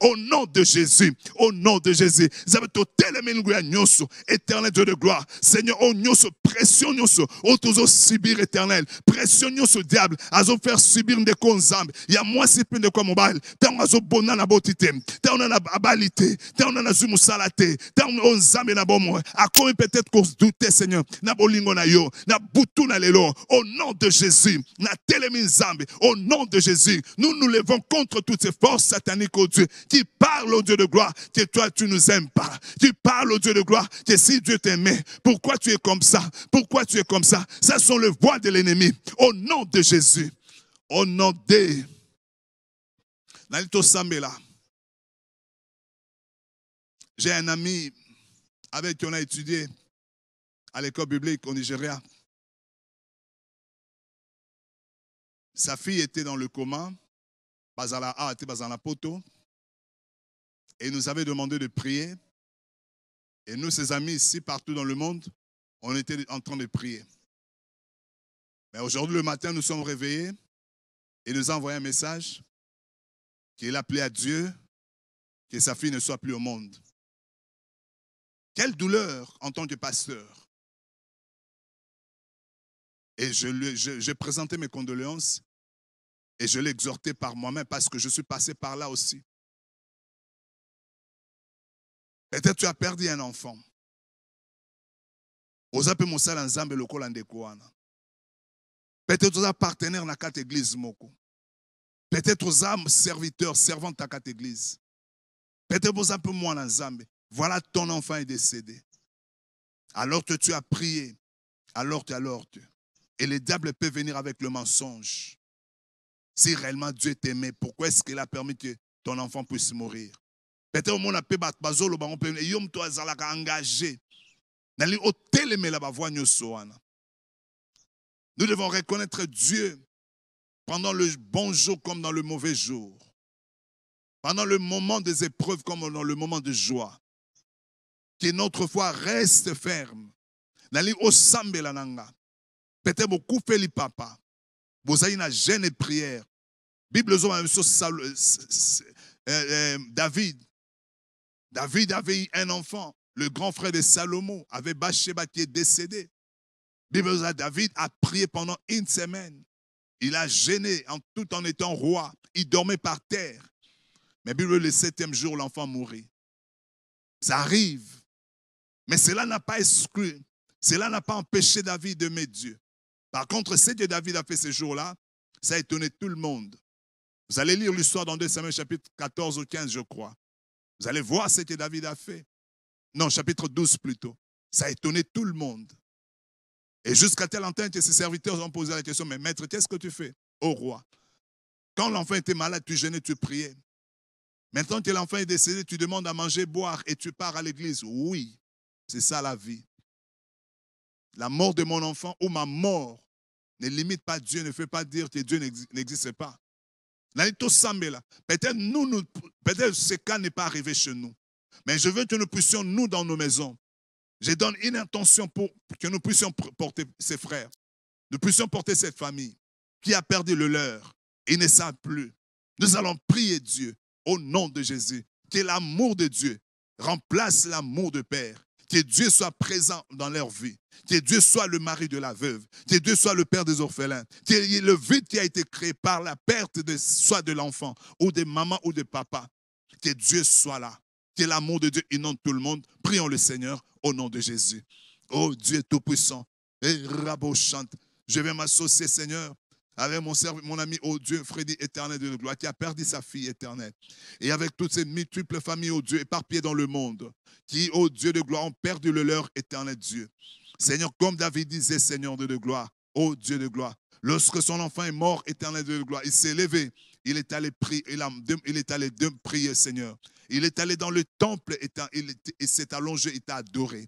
Au nom de Jésus, au nom de Jésus, éternel Dieu de gloire, Seigneur, oh nyoso, pression nyoso, oh toujours subir éternel, pression nyoso diable, azo faire subir des konzambe, il y a moi si peu de quoi mobile, tant azo bona na botite, tant on a abalite, tant on a zumu salate, tant on zambe na bomo, à quoi peut-être qu'on se doutait Seigneur, na bolingo na yo, na butu na lelo, au nom de Jésus, na telemin zambe, au nom de Jésus, nous nous levons contre toutes ces forces sataniques, oh Dieu, qui parlent au Dieu de gloire, que toi tu nous aimes pas. Tu parles au Dieu de gloire, que si Dieu t'aimait, pourquoi tu es comme ça? Pourquoi tu es comme ça? Ça sont les voix de l'ennemi. Au nom de Jésus. Au nom de... J'ai un ami avec qui on a étudié à l'école biblique au Nigeria. Sa fille était dans le coma. Bazala A était Bazala Poto. Et il nous avait demandé de prier. Et nous, ses amis ici, partout dans le monde, on était en train de prier. Mais aujourd'hui, le matin, nous sommes réveillés. Et il nous a envoyé un message qu'il appelait à Dieu que sa fille ne soit plus au monde. Quelle douleur en tant que pasteur. Et j'ai présenté mes condoléances. Et je l'ai exhorté par moi-même parce que je suis passé par là aussi. Peut-être tu as perdu un enfant. Peut-être tu as partenaire dans la carte église. Peut-être tu as serviteur, servante dans la carte église. Peut-être tu as un peu moins dans Zambé. Voilà, ton enfant est décédé. Alors que tu as prié. Alors. Et le diable peut venir avec le mensonge. Si réellement Dieu t'aimait, pourquoi est-ce qu'il a permis que ton enfant puisse mourir? Peut-être qu'on a pu bazolo ba on peut yom to azalaka engagé. Nali oteleme la ba voix nyoso wana. Nous devons reconnaître Dieu pendant le bon jour comme dans le mauvais jour. Pendant le moment des épreuves comme dans le moment de joie. Que notre foi reste ferme. Nali osambe la nanga. Peut-être beaucoup fait li papa. Vous avez une jeune prière. Bible David. David avait eu un enfant. Le grand frère de Salomon avait Bathsheba qui est décédé. Bible David a prié pendant une semaine. Il a gêné tout en étant roi. Il dormait par terre. Mais Bible le 7e jour, l'enfant mourit. Ça arrive. Mais cela n'a pas exclu. Cela n'a pas empêché David d'aimer Dieu. Par contre, ce que David a fait ce jour-là, ça a étonné tout le monde. Vous allez lire l'histoire dans 2 Samuel chapitre 14 ou 15, je crois. Vous allez voir ce que David a fait. Non, chapitre 12 plutôt. Ça a étonné tout le monde. Et jusqu'à tel entente que ses serviteurs ont posé la question, mais maître, qu'est-ce que tu fais au roi? Quand l'enfant était malade, tu jeûnais, tu priais. Maintenant que l'enfant est décédé, tu demandes à manger, boire et tu pars à l'église. Oui, c'est ça la vie. La mort de mon enfant ou ma mort ne limite pas Dieu, ne fait pas dire que Dieu n'existe pas. Peut-être peut-être ce cas n'est pas arrivé chez nous. Mais je veux que nous puissions, nous, dans nos maisons, je donne une intention pour que nous puissions porter ces frères. Nous puissions porter cette famille qui a perdu le leur. Ils ne savent plus. Nous allons prier Dieu au nom de Jésus. Que l'amour de Dieu remplace l'amour de Père. Que Dieu soit présent dans leur vie. Que Dieu soit le mari de la veuve. Que Dieu soit le père des orphelins. Que le vide qui a été créé par la perte soit de l'enfant ou de maman ou de papa. Que Dieu soit là. Que l'amour de Dieu inonde tout le monde. Prions le Seigneur au nom de Jésus. Oh Dieu Tout-Puissant, Et Rabo chante. Je vais m'associer, Seigneur, avec mon ami, oh Dieu, Freddy éternel de gloire, qui a perdu sa fille éternelle. Et avec toutes ces multiples familles, oh Dieu, éparpillées dans le monde, qui, oh Dieu de gloire, ont perdu le leur éternel Dieu. Seigneur, comme David disait, Seigneur de gloire, oh Dieu de gloire, lorsque son enfant est mort, éternel de gloire, il s'est levé, il est allé prier, il est allé prier, Seigneur. Il est allé dans le temple, il s'est allongé, il t'a adoré.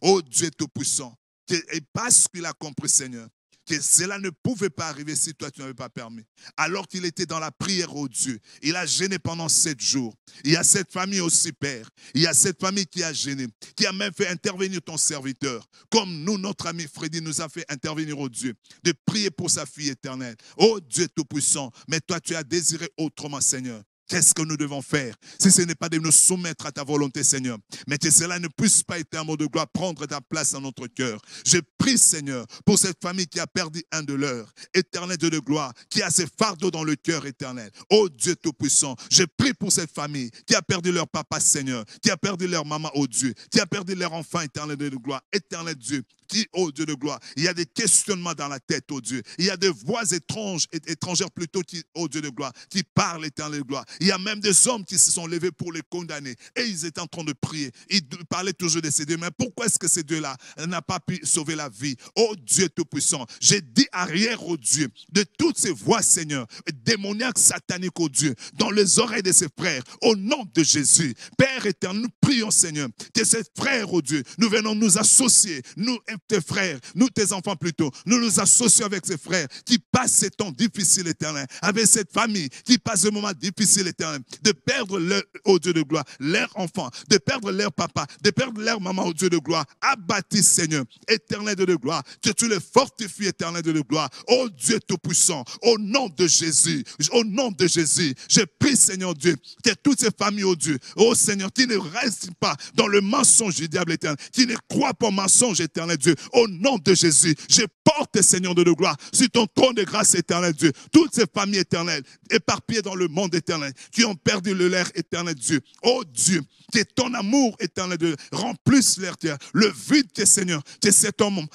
Oh Dieu Tout-Puissant, et parce qu'il a compris, Seigneur, que cela ne pouvait pas arriver si toi tu n'avais pas permis. Alors qu'il était dans la prière au Dieu, il a gêné pendant 7 jours. Il y a cette famille aussi, Père. Il y a cette famille qui a gêné, qui a même fait intervenir ton serviteur. Comme nous, notre ami Freddy nous a fait intervenir au Dieu, de prier pour sa fille éternelle. Oh Dieu Tout-Puissant, mais toi tu as désiré autrement, Seigneur. Qu'est-ce que nous devons faire si ce n'est pas de nous soumettre à ta volonté, Seigneur, mais que cela ne puisse pas, éternel de gloire, prendre ta place dans notre cœur. Je prie, Seigneur, pour cette famille qui a perdu un de leurs, éternel Dieu de gloire, qui a ses fardeaux dans le cœur éternel. Oh Dieu Tout-Puissant, je prie pour cette famille qui a perdu leur papa, Seigneur, qui a perdu leur maman, oh Dieu, qui a perdu leur enfant, éternel Dieu de gloire, éternel Dieu, qui, oh Dieu de gloire, il y a des questionnements dans la tête, oh Dieu, il y a des voix étrangères plutôt, qui, oh Dieu de gloire, qui parlent, éternel de gloire. Il y a même des hommes qui se sont levés pour les condamner. Et ils étaient en train de prier. Ils parlaient toujours de ces dieux. Mais pourquoi est-ce que ces dieux-là n'ont pas pu sauver la vie? Oh Dieu Tout-Puissant, j'ai dit arrière, oh Dieu, de toutes ces voix, Seigneur, démoniaques, sataniques, oh Dieu, dans les oreilles de ses frères, au nom de Jésus. Père éternel, nous prions, Seigneur, que ces frères, oh Dieu, nous venons nous associer, nous et tes frères, nous tes enfants plutôt, nous nous associons avec ces frères qui passent ces temps difficiles, éternel, avec cette famille qui passe ce moment difficile, éternel, de perdre leur, oh Dieu de gloire, leurs enfants, de perdre leur papa, de perdre leur maman, oh Dieu de gloire. Abattis, Seigneur, éternel Dieu de gloire, que tu les fortifies, éternel Dieu de gloire. Oh Dieu Tout-Puissant, au nom de Jésus, je prie, Seigneur Dieu, que toutes ces familles, oh Dieu, oh Seigneur, qui ne restent pas dans le mensonge du diable éternel, qui ne croient pas au mensonge éternel Dieu, au nom de Jésus, je porte, Seigneur de gloire, sur ton trône de grâce éternel Dieu, toutes ces familles éternelles, éparpillées dans le monde éternel, qui ont perdu le leur éternel Dieu. Oh Dieu, que ton amour éternel Dieu remplisse leur terre. Le vide que Seigneur, que cet homme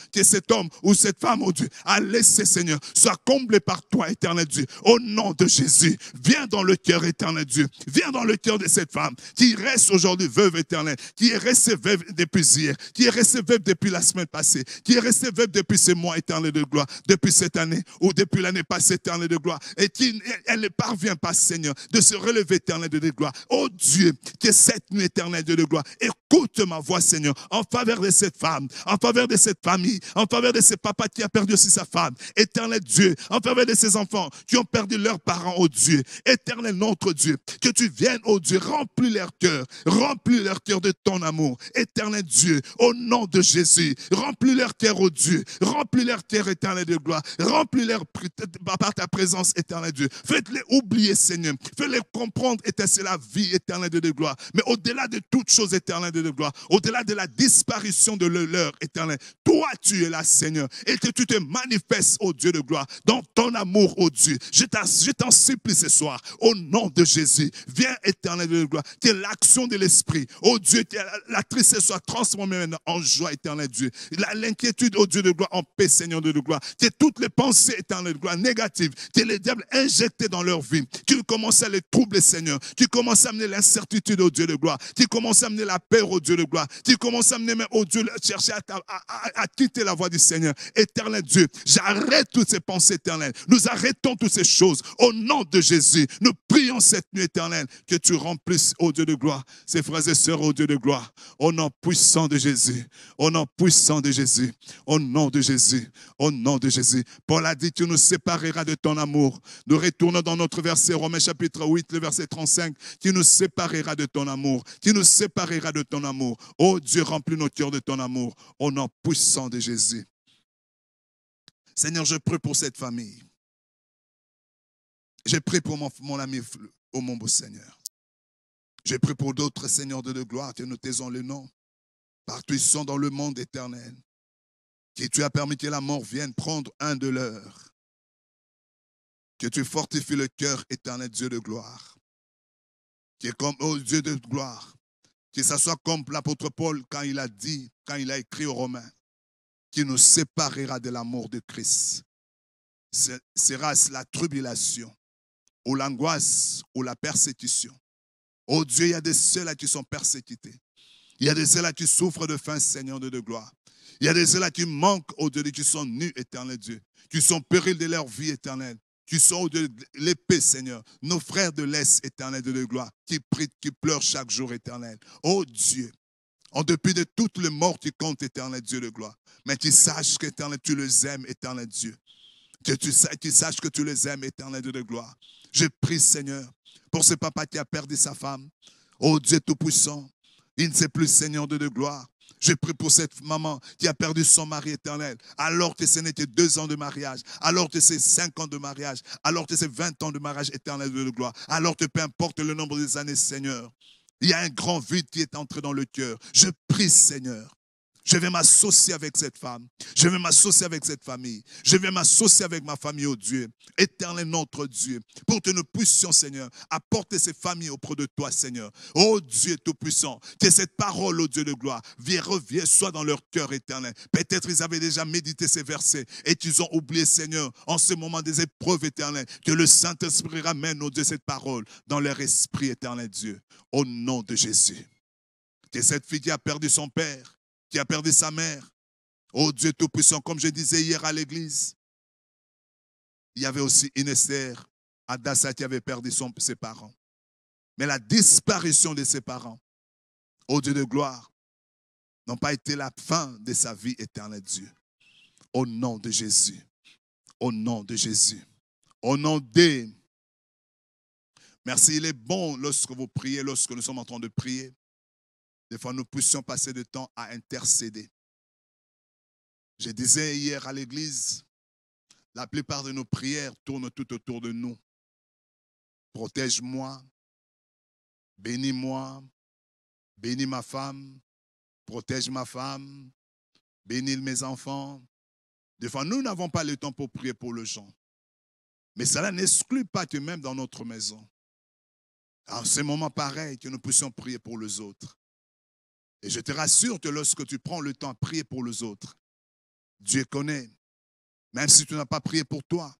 ou cette femme, oh Dieu, a laissé, Seigneur, soit comblé par toi éternel Dieu. Au nom de Jésus, viens dans le cœur éternel Dieu. Viens dans le cœur de cette femme qui reste aujourd'hui veuve éternelle, qui est restée veuve depuis hier, qui est restée veuve depuis la semaine passée, qui est restée veuve depuis ce mois éternel de gloire, depuis cette année ou depuis l'année passée éternel de gloire, et qui elle ne parvient pas, Seigneur, de se relever éternel de gloire. Oh Dieu, que cette nuit éternelle de gloire, écoute ma voix, Seigneur, en faveur de cette femme, en faveur de cette famille, en faveur de ce papa qui a perdu aussi sa femme. Éternel Dieu, en faveur de ces enfants qui ont perdu leurs parents, oh Dieu. Éternel notre Dieu, que tu viennes, oh Dieu, remplis leur cœur de ton amour. Éternel Dieu, au nom de Jésus, remplis leur cœur, oh Dieu, remplis leur cœur éternel de gloire, remplis leur par ta présence, éternel Dieu. Faites-les oublier, Seigneur, faites-les comprendre, et c'est la vie éternelle de gloire. Mais au-delà de toute chose éternelle de gloire, au-delà de la disparition de leur éternel, toi tu es là, Seigneur, et que tu te manifestes, ô Dieu de gloire, dans ton amour, ô Dieu. Je t'en supplie ce soir, au nom de Jésus, viens éternel de gloire, que l'action de l'esprit, ô Dieu, que la tristesse soit transformée maintenant en joie éternelle, Dieu. L'inquiétude, ô Dieu de gloire, en paix, Seigneur de gloire, que toutes les pensées éternelles de gloire négatives, que les diables injectés dans leur vie, tu commences à les troubler, Seigneur. Tu commences à amener l'incertitude au Dieu de gloire. Tu commences à amener la peur au Dieu de gloire. Tu commences à amener même au Dieu, chercher à quitter la voie du Seigneur. Éternel Dieu, j'arrête toutes ces pensées éternelles. Nous arrêtons toutes ces choses. Au nom de Jésus, nous prions cette nuit éternelle que tu remplisses, ô Dieu de gloire, ces frères et sœurs, ô Dieu de gloire. Au nom puissant de Jésus. Au nom puissant de Jésus. Au nom de Jésus. Au nom de Jésus. Paul a dit, tu nous sépareras de ton amour. Nous retournons dans notre verset, Romains chapitre 8, le verset 35, qui nous séparera de ton amour, qui nous séparera de ton amour. Oh Dieu, remplis nos cœurs de ton amour, au nom puissant de Jésus. Seigneur, je prie pour cette famille. Je prie pour mon ami, oh mon beau Seigneur. Je prie pour d'autres seigneurs de gloire, que nous taisons le nom. Partout ils sont dans le monde éternel. Que tu as permis que la mort vienne prendre un de leurs. Que tu fortifies le cœur éternel, Dieu de gloire. Qui est comme, oh Dieu de gloire, que ça soit comme l'apôtre Paul quand il a dit, quand il a écrit aux Romains, qui nous séparera de l'amour de Christ? Sera-ce la tribulation, ou l'angoisse, ou la persécution? Oh Dieu, il y a de ceux-là qui sont persécutés. Il y a de ceux-là qui souffrent de faim, Seigneur de gloire. Il y a de ceux-là qui manquent, oh Dieu, qui sont nus, éternel Dieu, qui sont périls de leur vie éternelle, qui sont, oh Dieu, l'épée, Seigneur. Nos frères de l'Est, éternel de gloire, qui prient, qui pleurent chaque jour, éternel. Oh Dieu, en dépit de toutes les morts qui comptent, éternel Dieu de gloire, mais qui sachent qu'éternel, tu les aimes, éternel Dieu. Que tu saches que tu les aimes, éternel Dieu de gloire. Je prie, Seigneur, pour ce papa qui a perdu sa femme. Oh Dieu Tout-Puissant, il ne sait plus, Seigneur de gloire. Je prie pour cette maman qui a perdu son mari éternel, alors que ce n'était 2 ans de mariage, alors que c'est 5 ans de mariage, alors que c'est 20 ans de mariage éternel de gloire, alors que peu importe le nombre des années, Seigneur, il y a un grand vide qui est entré dans le cœur. Je prie, Seigneur. Je vais m'associer avec cette femme. Je vais m'associer avec cette famille. Je vais m'associer avec ma famille, oh Dieu. Éternel notre Dieu. Pour que nous puissions, Seigneur, apporter ces familles auprès de toi, Seigneur. Oh Dieu Tout-Puissant. Que cette parole, oh Dieu de gloire, revienne, soit dans leur cœur éternel. Peut-être ils avaient déjà médité ces versets et qu'ils ont oublié, Seigneur, en ce moment des épreuves éternelles. Que le Saint-Esprit ramène, oh Dieu, cette parole dans leur esprit éternel, Dieu. Au nom de Jésus. Que cette fille qui a perdu son père, qui a perdu sa mère. Oh Dieu Tout-Puissant, comme je disais hier à l'église, il y avait aussi une Esther, Adassa, qui avait perdu ses parents. Mais la disparition de ses parents, oh Dieu de gloire, n'ont pas été la fin de sa vie éternelle, Dieu. Au nom de Jésus. Au nom de Jésus. Au nom de... Merci, il est bon lorsque vous priez, lorsque nous sommes en train de prier. Des fois, nous puissions passer du temps à intercéder. Je disais hier à l'église, la plupart de nos prières tournent tout autour de nous. Protège-moi, bénis-moi, bénis ma femme, protège ma femme, bénis mes enfants. Des fois, nous n'avons pas le temps pour prier pour les gens. Mais cela n'exclut pas que même dans notre maison, en ces moments pareils, que nous puissions prier pour les autres. Et je te rassure que lorsque tu prends le temps à prier pour les autres, Dieu connaît. Même si tu n'as pas prié pour toi,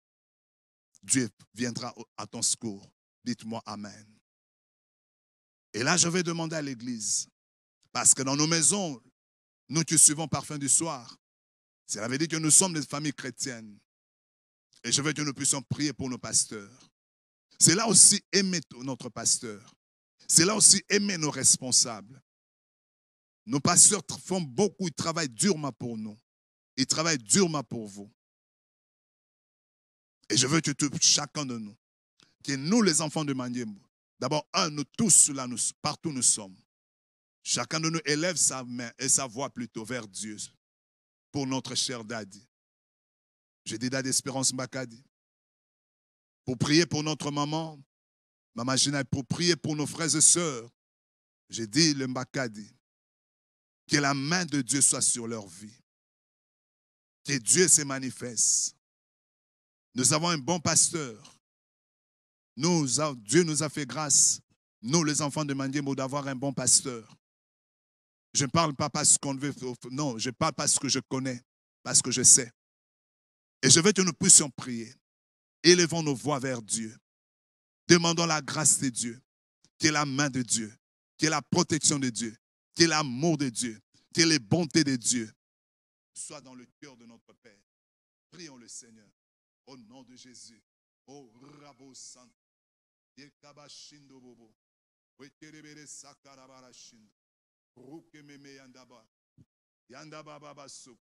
Dieu viendra à ton secours. Dites-moi Amen. Et là, je vais demander à l'église, parce que dans nos maisons, nous qui suivons Parfum du Soir, cela veut dire que nous sommes des familles chrétiennes. Et je veux que nous puissions prier pour nos pasteurs. C'est là aussi aimer notre pasteur. C'est là aussi aimer nos responsables. Nos pasteurs font beaucoup, ils travaillent durement pour nous. Ils travaillent durement pour vous. Et je veux que chacun de nous, que nous les enfants de Maniembo, d'abord, nous tous là, partout nous sommes. Chacun de nous élève sa main et sa voix plutôt vers Dieu pour notre cher Daddy. Je dis Daddy Espérance Mbakadi. Pour prier pour notre maman, Maman Gina, pour prier pour nos frères et sœurs. Je dis le Mbakadi. Que la main de Dieu soit sur leur vie. Que Dieu se manifeste. Nous avons un bon pasteur. Dieu nous a fait grâce, nous les enfants de Maniembo, d'avoir un bon pasteur. Je ne parle pas parce qu'on veut, non, je parle parce que je connais, parce que je sais. Et je veux que nous puissions prier. Élevons nos voix vers Dieu. Demandons la grâce de Dieu, que la main de Dieu, que la protection de Dieu, que l'amour de Dieu, que les bontés de Dieu soient dans le cœur de notre Père. Prions le Seigneur. Au nom de Jésus. Oh Rabo Saint. Yekabashindo Bobo. Weterebere Sakarabarashindo. Rukememe Yandaba. Yandaba Baba Soko.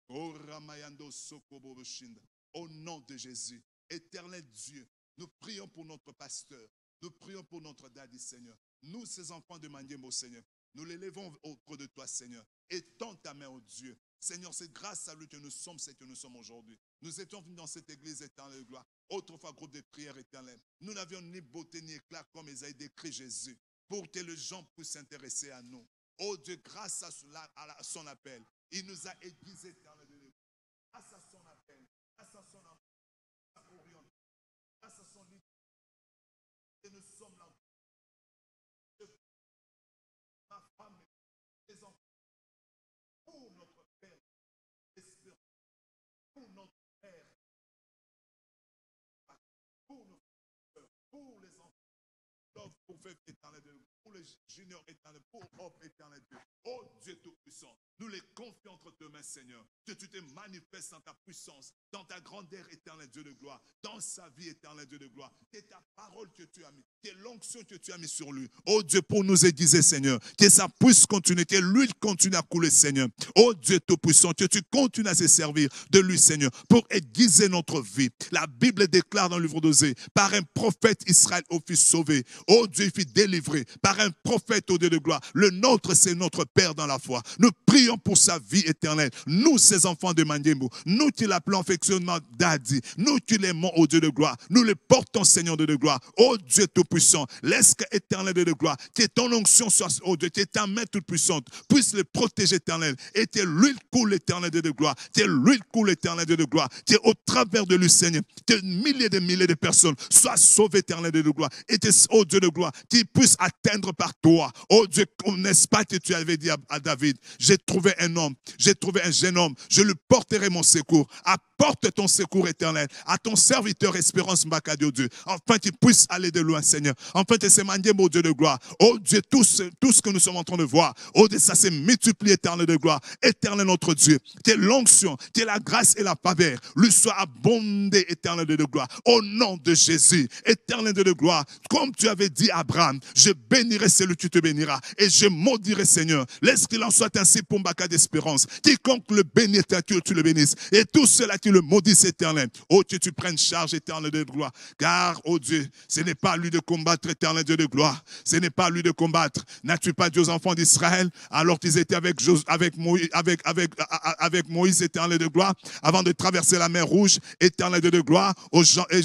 Oh Ramayando Soko Bobo Shinda. Au nom de Jésus. Éternel Dieu, nous prions pour notre pasteur. Nous prions pour notre Daddy, Seigneur. Nous, ces enfants de Maniembo, Seigneur, nous l'élevons auprès de toi, Seigneur. Étends ta main, oh Dieu. Seigneur, c'est grâce à lui que nous sommes ce que nous sommes aujourd'hui. Nous étions venus dans cette église éternelle, gloire. Autrefois, groupe de prière éternelle. Nous n'avions ni beauté ni éclat comme Isaïe décrit Jésus. Pour que les gens puissent s'intéresser à nous. Oh Dieu, grâce à son appel, il nous a aiguisés éternels de Dieu. Grâce à son appel, grâce à son appel, grâce à son lit. Et nous sommes là. Ma femme, les enfants, pour notre Père, pour Fève éternel de Dieu, pour le Junior éternel, pour Hope éternel Dieu. Oh Dieu Tout-Puissant, nous les confions entre tes mains, Seigneur. Que tu te manifestes dans ta puissance, dans ta grandeur éternelle, Dieu de gloire, dans sa vie éternelle, Dieu de gloire. C'est ta parole que tu as mis, c'est l'onction que tu as mis sur lui. Oh Dieu, pour nous aiguiser, Seigneur, que ça puisse continuer, que l'huile continue à couler, Seigneur. Oh Dieu Tout-Puissant, que tu continues à se servir de lui, Seigneur, pour aiguiser notre vie. La Bible déclare dans le livre d'Osée, par un prophète Israël au fut sauvé. Oh Dieu, il fut délivré par un prophète au Dieu de gloire. Le nôtre, c'est notre Père dans la foi. Nous prions pour sa vie éternelle. Nous, ces enfants de Mandiembo, nous qui l'appelons affectionnement Daddy, nous qui l'aimons au Dieu de gloire, nous le portons, Seigneur de gloire. Oh Dieu Tout-Puissant, laisse qu'éternel de gloire, que ton onction soit, oh Dieu, que ta main toute puissante puisse le protéger, éternel, et que l'huile coule, éternel de gloire, que l'huile coule, éternel de gloire, que au travers de lui, Seigneur, que milliers de personnes soient sauvées, éternel de gloire, et que, oh Dieu de gloire, qu'ils puissent atteindre par toi. Oh Dieu, n'est-ce pas que tu avais dit à David, j'ai trouvé un homme, j'ai trouvé un jeune homme, je lui porterai mon secours. Apporte ton secours éternel à ton serviteur Espérance Mbakadio, Dieu, afin qu'il puisse aller de loin, Seigneur. Enfin, que c'est mon Dieu de gloire. Oh Dieu, tout ce que nous sommes en train de voir, oh Dieu, ça s'est multiplié, éternel de gloire. Éternel notre Dieu, que l'onction, que la grâce et la faveur lui soient abondées, éternel de gloire. Au nom de Jésus, éternel de gloire, comme tu avais dit à Abraham, je bénirai celui qui te bénira et je maudirai, Seigneur. Laisse qu'il en soit ainsi pour Mbaka d'espérance. Quiconque le bénit, que tu le bénisses. Et tous ceux-là qui le maudissent, éternel. Oh, que tu prennes charge, éternel de gloire. Car, oh Dieu, ce n'est pas à lui de combattre, éternel Dieu de gloire. Ce n'est pas à lui de combattre. N'as-tu pas dit aux enfants d'Israël, alors qu'ils étaient avec Moïse, éternel de gloire, avant de traverser la mer Rouge, éternel de gloire, au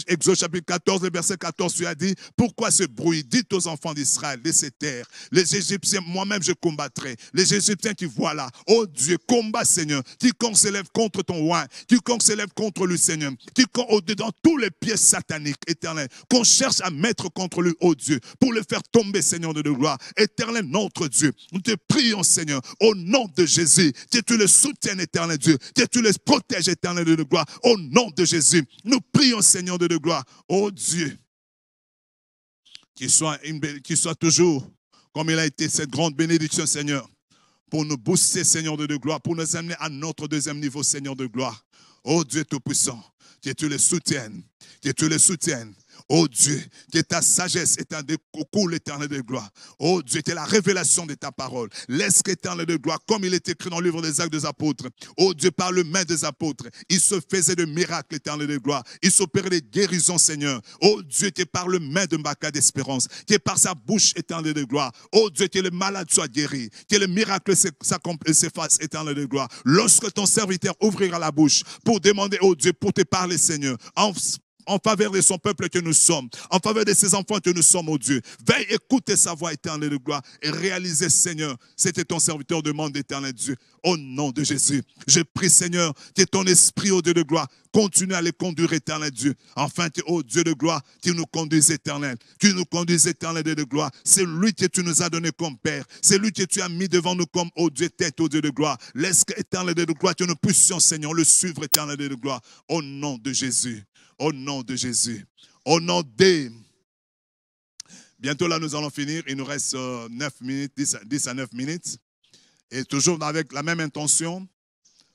Exode chapitre 14, le verset 14, tu as dit, pourquoi ce bruit? Dites aux enfants d'Israël, de ces terres, les Égyptiens, moi-même je combattrai. Les Égyptiens qui voient là, oh Dieu, combat, Seigneur. Quiconque s'élève contre ton roi, quiconque s'élève contre lui, Seigneur, quiconque au-dedans tous les pieds sataniques, éternel, qu'on cherche à mettre contre lui, oh Dieu, pour le faire tomber, Seigneur de gloire. Éternel, notre Dieu, nous te prions, Seigneur, au nom de Jésus, que tu le soutiennes, éternel Dieu, que tu les protèges, éternel de gloire, au nom de Jésus. Nous prions, Seigneur de gloire, oh Dieu, qu'il soit toujours, comme il a été, cette grande bénédiction, Seigneur, pour nous booster, Seigneur de gloire, pour nous amener à notre deuxième niveau, Seigneur de gloire. Oh Dieu Tout-Puissant, que tu les soutiennes, que tu les soutiennes. Oh Dieu, que ta sagesse est un coule éternel de gloire. Oh Dieu, que la révélation de ta parole. Laisse qu'éternel de gloire, comme il est écrit dans le livre des Actes des Apôtres. Oh Dieu, par le main des apôtres, il se faisait de miracles éternel de gloire. Il s'opérait des guérisons, Seigneur. Oh Dieu, que par le main de Mbaka d'espérance, que par sa bouche éternelle de gloire. Oh Dieu, que le malade soit guéri, que le miracle s'efface éternel de gloire. Lorsque ton serviteur ouvrira la bouche pour demander, oh Dieu, pour te parler, Seigneur, en faveur de son peuple que nous sommes, en faveur de ses enfants que nous sommes, oh Dieu. Veille écouter sa voix éternelle de gloire et réaliser, Seigneur, c'était ton serviteur demande, éternel Dieu. Au nom de Jésus, je prie, Seigneur, que ton esprit, oh Dieu de gloire, continue à les conduire, éternel Dieu. Enfin, oh Dieu de gloire, tu nous conduis, éternel. Tu nous conduis, éternel de gloire. C'est lui que tu nous as donné comme Père. C'est lui que tu as mis devant nous comme, oh Dieu, tête, oh Dieu de gloire. Laisse, éternel de gloire, que nous puissions, Seigneur, le suivre, éternel de gloire. Au nom de Jésus. Au nom de Jésus. Au nom de... Bientôt là, nous allons finir. Il nous reste 9 minutes, 10 à 9 minutes. Et toujours avec la même intention,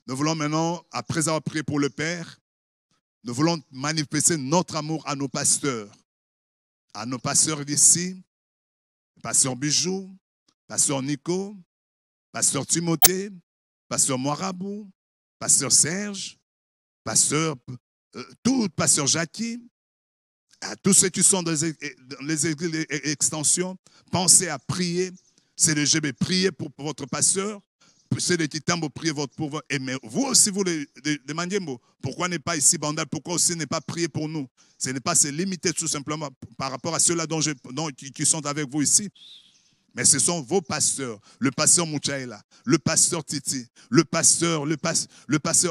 nous voulons maintenant, après avoir prié pour le Père, nous voulons manifester notre amour à nos pasteurs d'ici, pasteur Bijou, pasteur Nico, pasteur Timothée, pasteur Moirabou, pasteur Serge, pasteur Jackie, à tous ceux qui sont dans les églises d'extension, pensez à prier. C'est le GB, priez pour votre pasteur. C'est le Kitambo, priez pour votre. Mais vous aussi, vous demandez, pourquoi n'est pas ici Bandal? Pourquoi aussi n'est pas prié pour nous? Ce n'est pas, c'est limité tout simplement par rapport à ceux-là qui sont avec vous ici. Mais ce sont vos pasteurs, le pasteur Mouchaïla, le pasteur Titi, le pasteur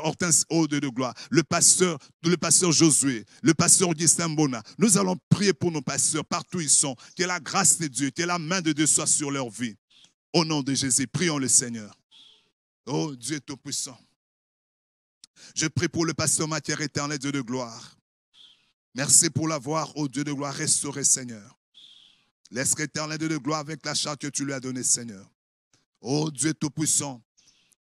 Hortense Ode de gloire, le pasteur Josué, le pasteur Augustin Bona. Nous allons prier pour nos pasteurs partout où ils sont. Que la grâce de Dieu, que la main de Dieu soit sur leur vie. Au nom de Jésus, prions le Seigneur. Oh Dieu Tout-Puissant. Je prie pour le pasteur Matière éternel, Dieu de gloire. Merci pour l'avoir, oh Dieu de gloire, restauré, Seigneur. Laisse éternel Dieu de gloire avec la charge que tu lui as donnée, Seigneur. Oh Dieu Tout-Puissant,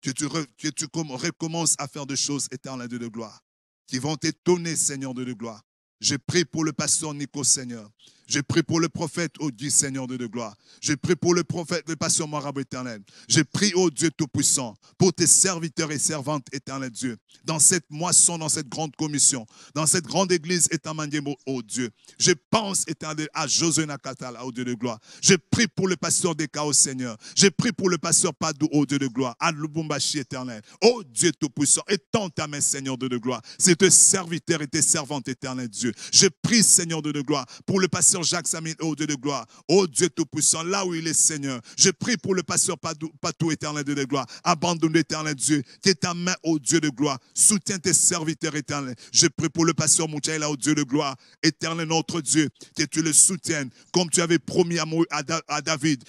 que tu recommences à faire des choses, éternel Dieu de gloire, qui vont t'étonner, Seigneur Dieu de gloire. Je prie pour le pasteur Nico, Seigneur. Je prie pour le prophète, ô Dieu, Seigneur Dieu de gloire. Je prie pour le prophète, le pasteur Marabout éternel. Je prie, ô Dieu Tout-Puissant, pour tes serviteurs et servantes, éternel Dieu, dans cette moisson, dans cette grande commission, dans cette grande église, éternel Dieu, ô Dieu. Je pense, éternel, à Josué Nakatala, ô Dieu de gloire. Je prie pour le pasteur Deka, ô Seigneur. Je prie pour le pasteur Padou, ô Dieu de gloire. À Lubumbashi, éternel. Ô Dieu Tout-Puissant, étends ta main, Seigneur Dieu de gloire. C'est tes serviteurs et tes servantes, éternel Dieu. Je prie, Seigneur Dieu de gloire, pour le pasteur Jacques Samil, ô Dieu de gloire, ô Dieu Tout-Puissant, là où il est, Seigneur. Je prie pour le pasteur Patou, éternel Dieu de gloire. Abandonne, éternel Dieu. Que ta main, ô Dieu de gloire, soutiens tes serviteurs, éternel. Je prie pour le pasteur Moutchaïla, ô Dieu de gloire, éternel notre Dieu, que tu le soutiennes, comme tu avais promis à David.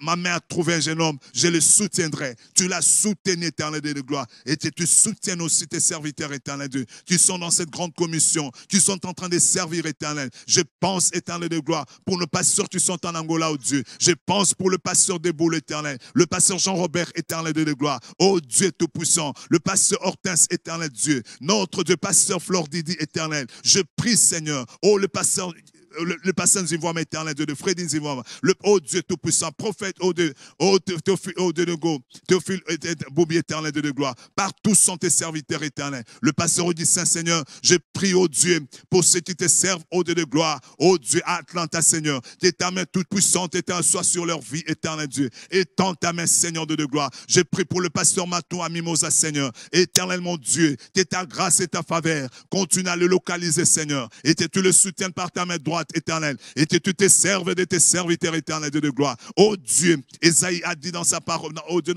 Ma main a trouvé un jeune homme, je le soutiendrai. Tu l'as soutenu, éternel Dieu de gloire, et que tu soutiennes aussi tes serviteurs, éternel Dieu, qui sont dans cette grande commission, qui sont en train de servir, éternel. Je pense, éternel de gloire, pour nos pasteurs qui sont en Angola, oh Dieu. Je pense pour le pasteur Deboul, éternel. Le pasteur Jean-Robert, éternel de gloire. Oh Dieu Tout-Puissant. Le pasteur Hortense, éternel Dieu. Notre Dieu, pasteur Flore Didi, éternel. Je prie, Seigneur. Oh, le pasteur Nzimwama, éternel Dieu de Freddy Nzimwama, le oh Dieu Tout-Puissant, prophète, oh Dieu, Théophile, Boubi, éternel Dieu de gloire, partout sont tes serviteurs éternels. Le pasteur Audi Saint-Seigneur, je prie, oh Dieu, pour ceux qui te servent, oh Dieu de gloire, oh Dieu, à Atlanta, Seigneur, que ta main toute puissante, éternel, soit sur leur vie, éternel Dieu, étends ta main, Seigneur Dieu de gloire. Je prie pour le pasteur Matou à Mimosa, Seigneur, éternel mon Dieu, que ta grâce et ta faveur continue à le localiser, Seigneur, et que tu le soutiennes par ta main droite, éternel, et que tu te serves de tes serviteurs éternels de gloire. Oh Dieu, Esaïe a dit dans sa parole, oh Dieu,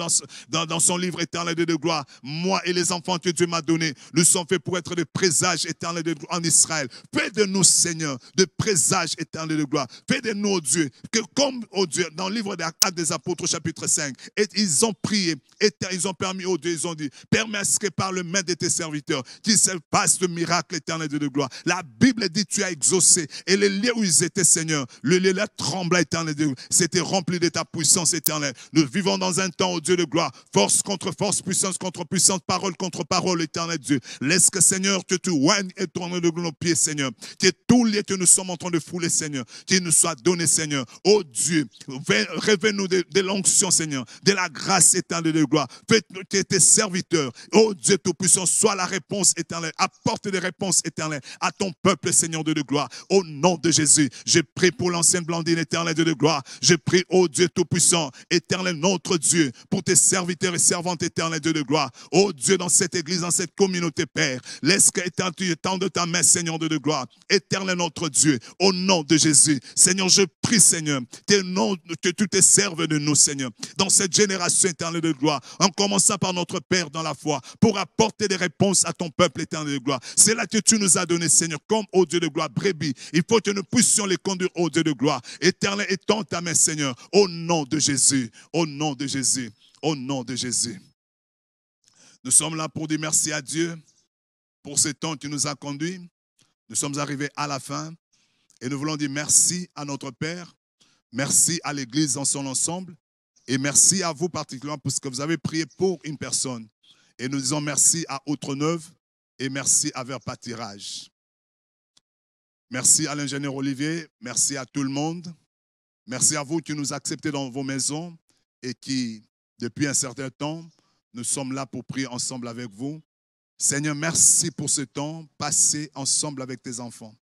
dans son livre éternel de gloire, moi et les enfants que Dieu m'a donnés, nous sommes faits pour être des présages éternels de gloire en Israël. Fais de nous, Seigneur, de présages éternels de gloire. Fais de nous, oh Dieu, que comme, oh Dieu, dans le livre des Actes des Apôtres, chapitre 5, et ils ont prié, et ils ont permis, oh Dieu, ils ont dit, permets à ce que par le main de tes serviteurs, qu'il se passe de miracle éternel de gloire. La Bible dit, tu as exaucé, et les lieux où ils étaient, Seigneur, le lieu là tremblait, éternel Dieu. C'était rempli de ta puissance éternelle. Nous vivons dans un temps, oh Dieu de gloire, force contre force, puissance contre puissance, parole contre parole, éternel Dieu. Laisse que, Seigneur, que tu oignes et tournes de nos pieds, Seigneur. Que tous les que nous sommes en train de fouler, Seigneur, qu'il nous soit donné, Seigneur. Oh Dieu, révèle-nous de l'onction, Seigneur, de la grâce éternelle de gloire. Fais que tes serviteurs, oh Dieu Tout-Puissant, soit la réponse éternelle. Apporte des réponses éternelles à ton peuple, Seigneur de gloire. Au nom de Jésus, je prie pour l'ancienne Blandine, éternelle de gloire. Je prie, ô Dieu Tout-Puissant, éternel notre Dieu, pour tes serviteurs et servantes éternelles de gloire. Ô Dieu, dans cette église, dans cette communauté, Père, laisse que tu tende ta main, Seigneur de gloire. Éternel notre Dieu, au nom de Jésus. Seigneur, je prie, Seigneur, que tu te serves de nous, Seigneur, dans cette génération éternelle de gloire, en commençant par notre Père dans la foi, pour apporter des réponses à ton peuple éternel de gloire. C'est là que tu nous as donné, Seigneur, comme, ô Dieu de gloire, brebis. Il faut que nous puissions les conduire, ô Dieu de gloire. Éternel, étends ta main, Seigneur, au nom de Jésus, au nom de Jésus, au nom de Jésus. Nous sommes là pour dire merci à Dieu pour ce temps qui nous a conduits. Nous sommes arrivés à la fin et nous voulons dire merci à notre Père, merci à l'Église dans son ensemble et merci à vous particulièrement parce que vous avez prié pour une personne. Et nous disons merci à Outre-Neuve et merci à Vers-Pâtirage. Merci à l'ingénieur Olivier, merci à tout le monde. Merci à vous qui nous acceptez dans vos maisons et qui, depuis un certain temps, nous sommes là pour prier ensemble avec vous. Seigneur, merci pour ce temps passé ensemble avec tes enfants.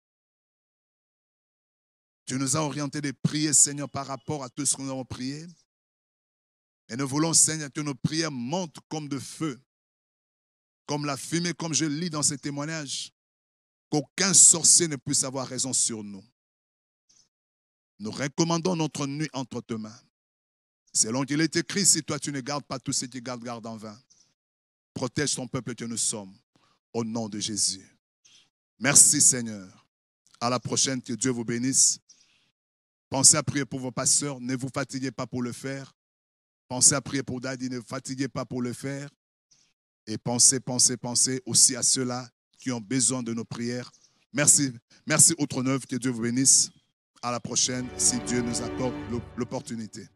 Tu nous as orientés de prier, Seigneur, par rapport à tout ce que nous avons prié. Et nous voulons, Seigneur, que nos prières montent comme de feu, comme la fumée, comme je lis dans ces témoignages. Qu'aucun sorcier ne puisse avoir raison sur nous. Nous recommandons notre nuit entre tes mains. Selon qu'il est écrit, si toi tu ne gardes pas tous ceux qui gardent, garde en vain. Protège ton peuple que nous sommes, au nom de Jésus. Merci Seigneur. À la prochaine, que Dieu vous bénisse. Pensez à prier pour vos pasteurs, ne vous fatiguez pas pour le faire. Pensez à prier pour Daddy, ne vous fatiguez pas pour le faire. Et pensez aussi à ceux-là qui ont besoin de nos prières. Merci, merci Outre-Neuve, que Dieu vous bénisse. À la prochaine, si Dieu nous accorde l'opportunité.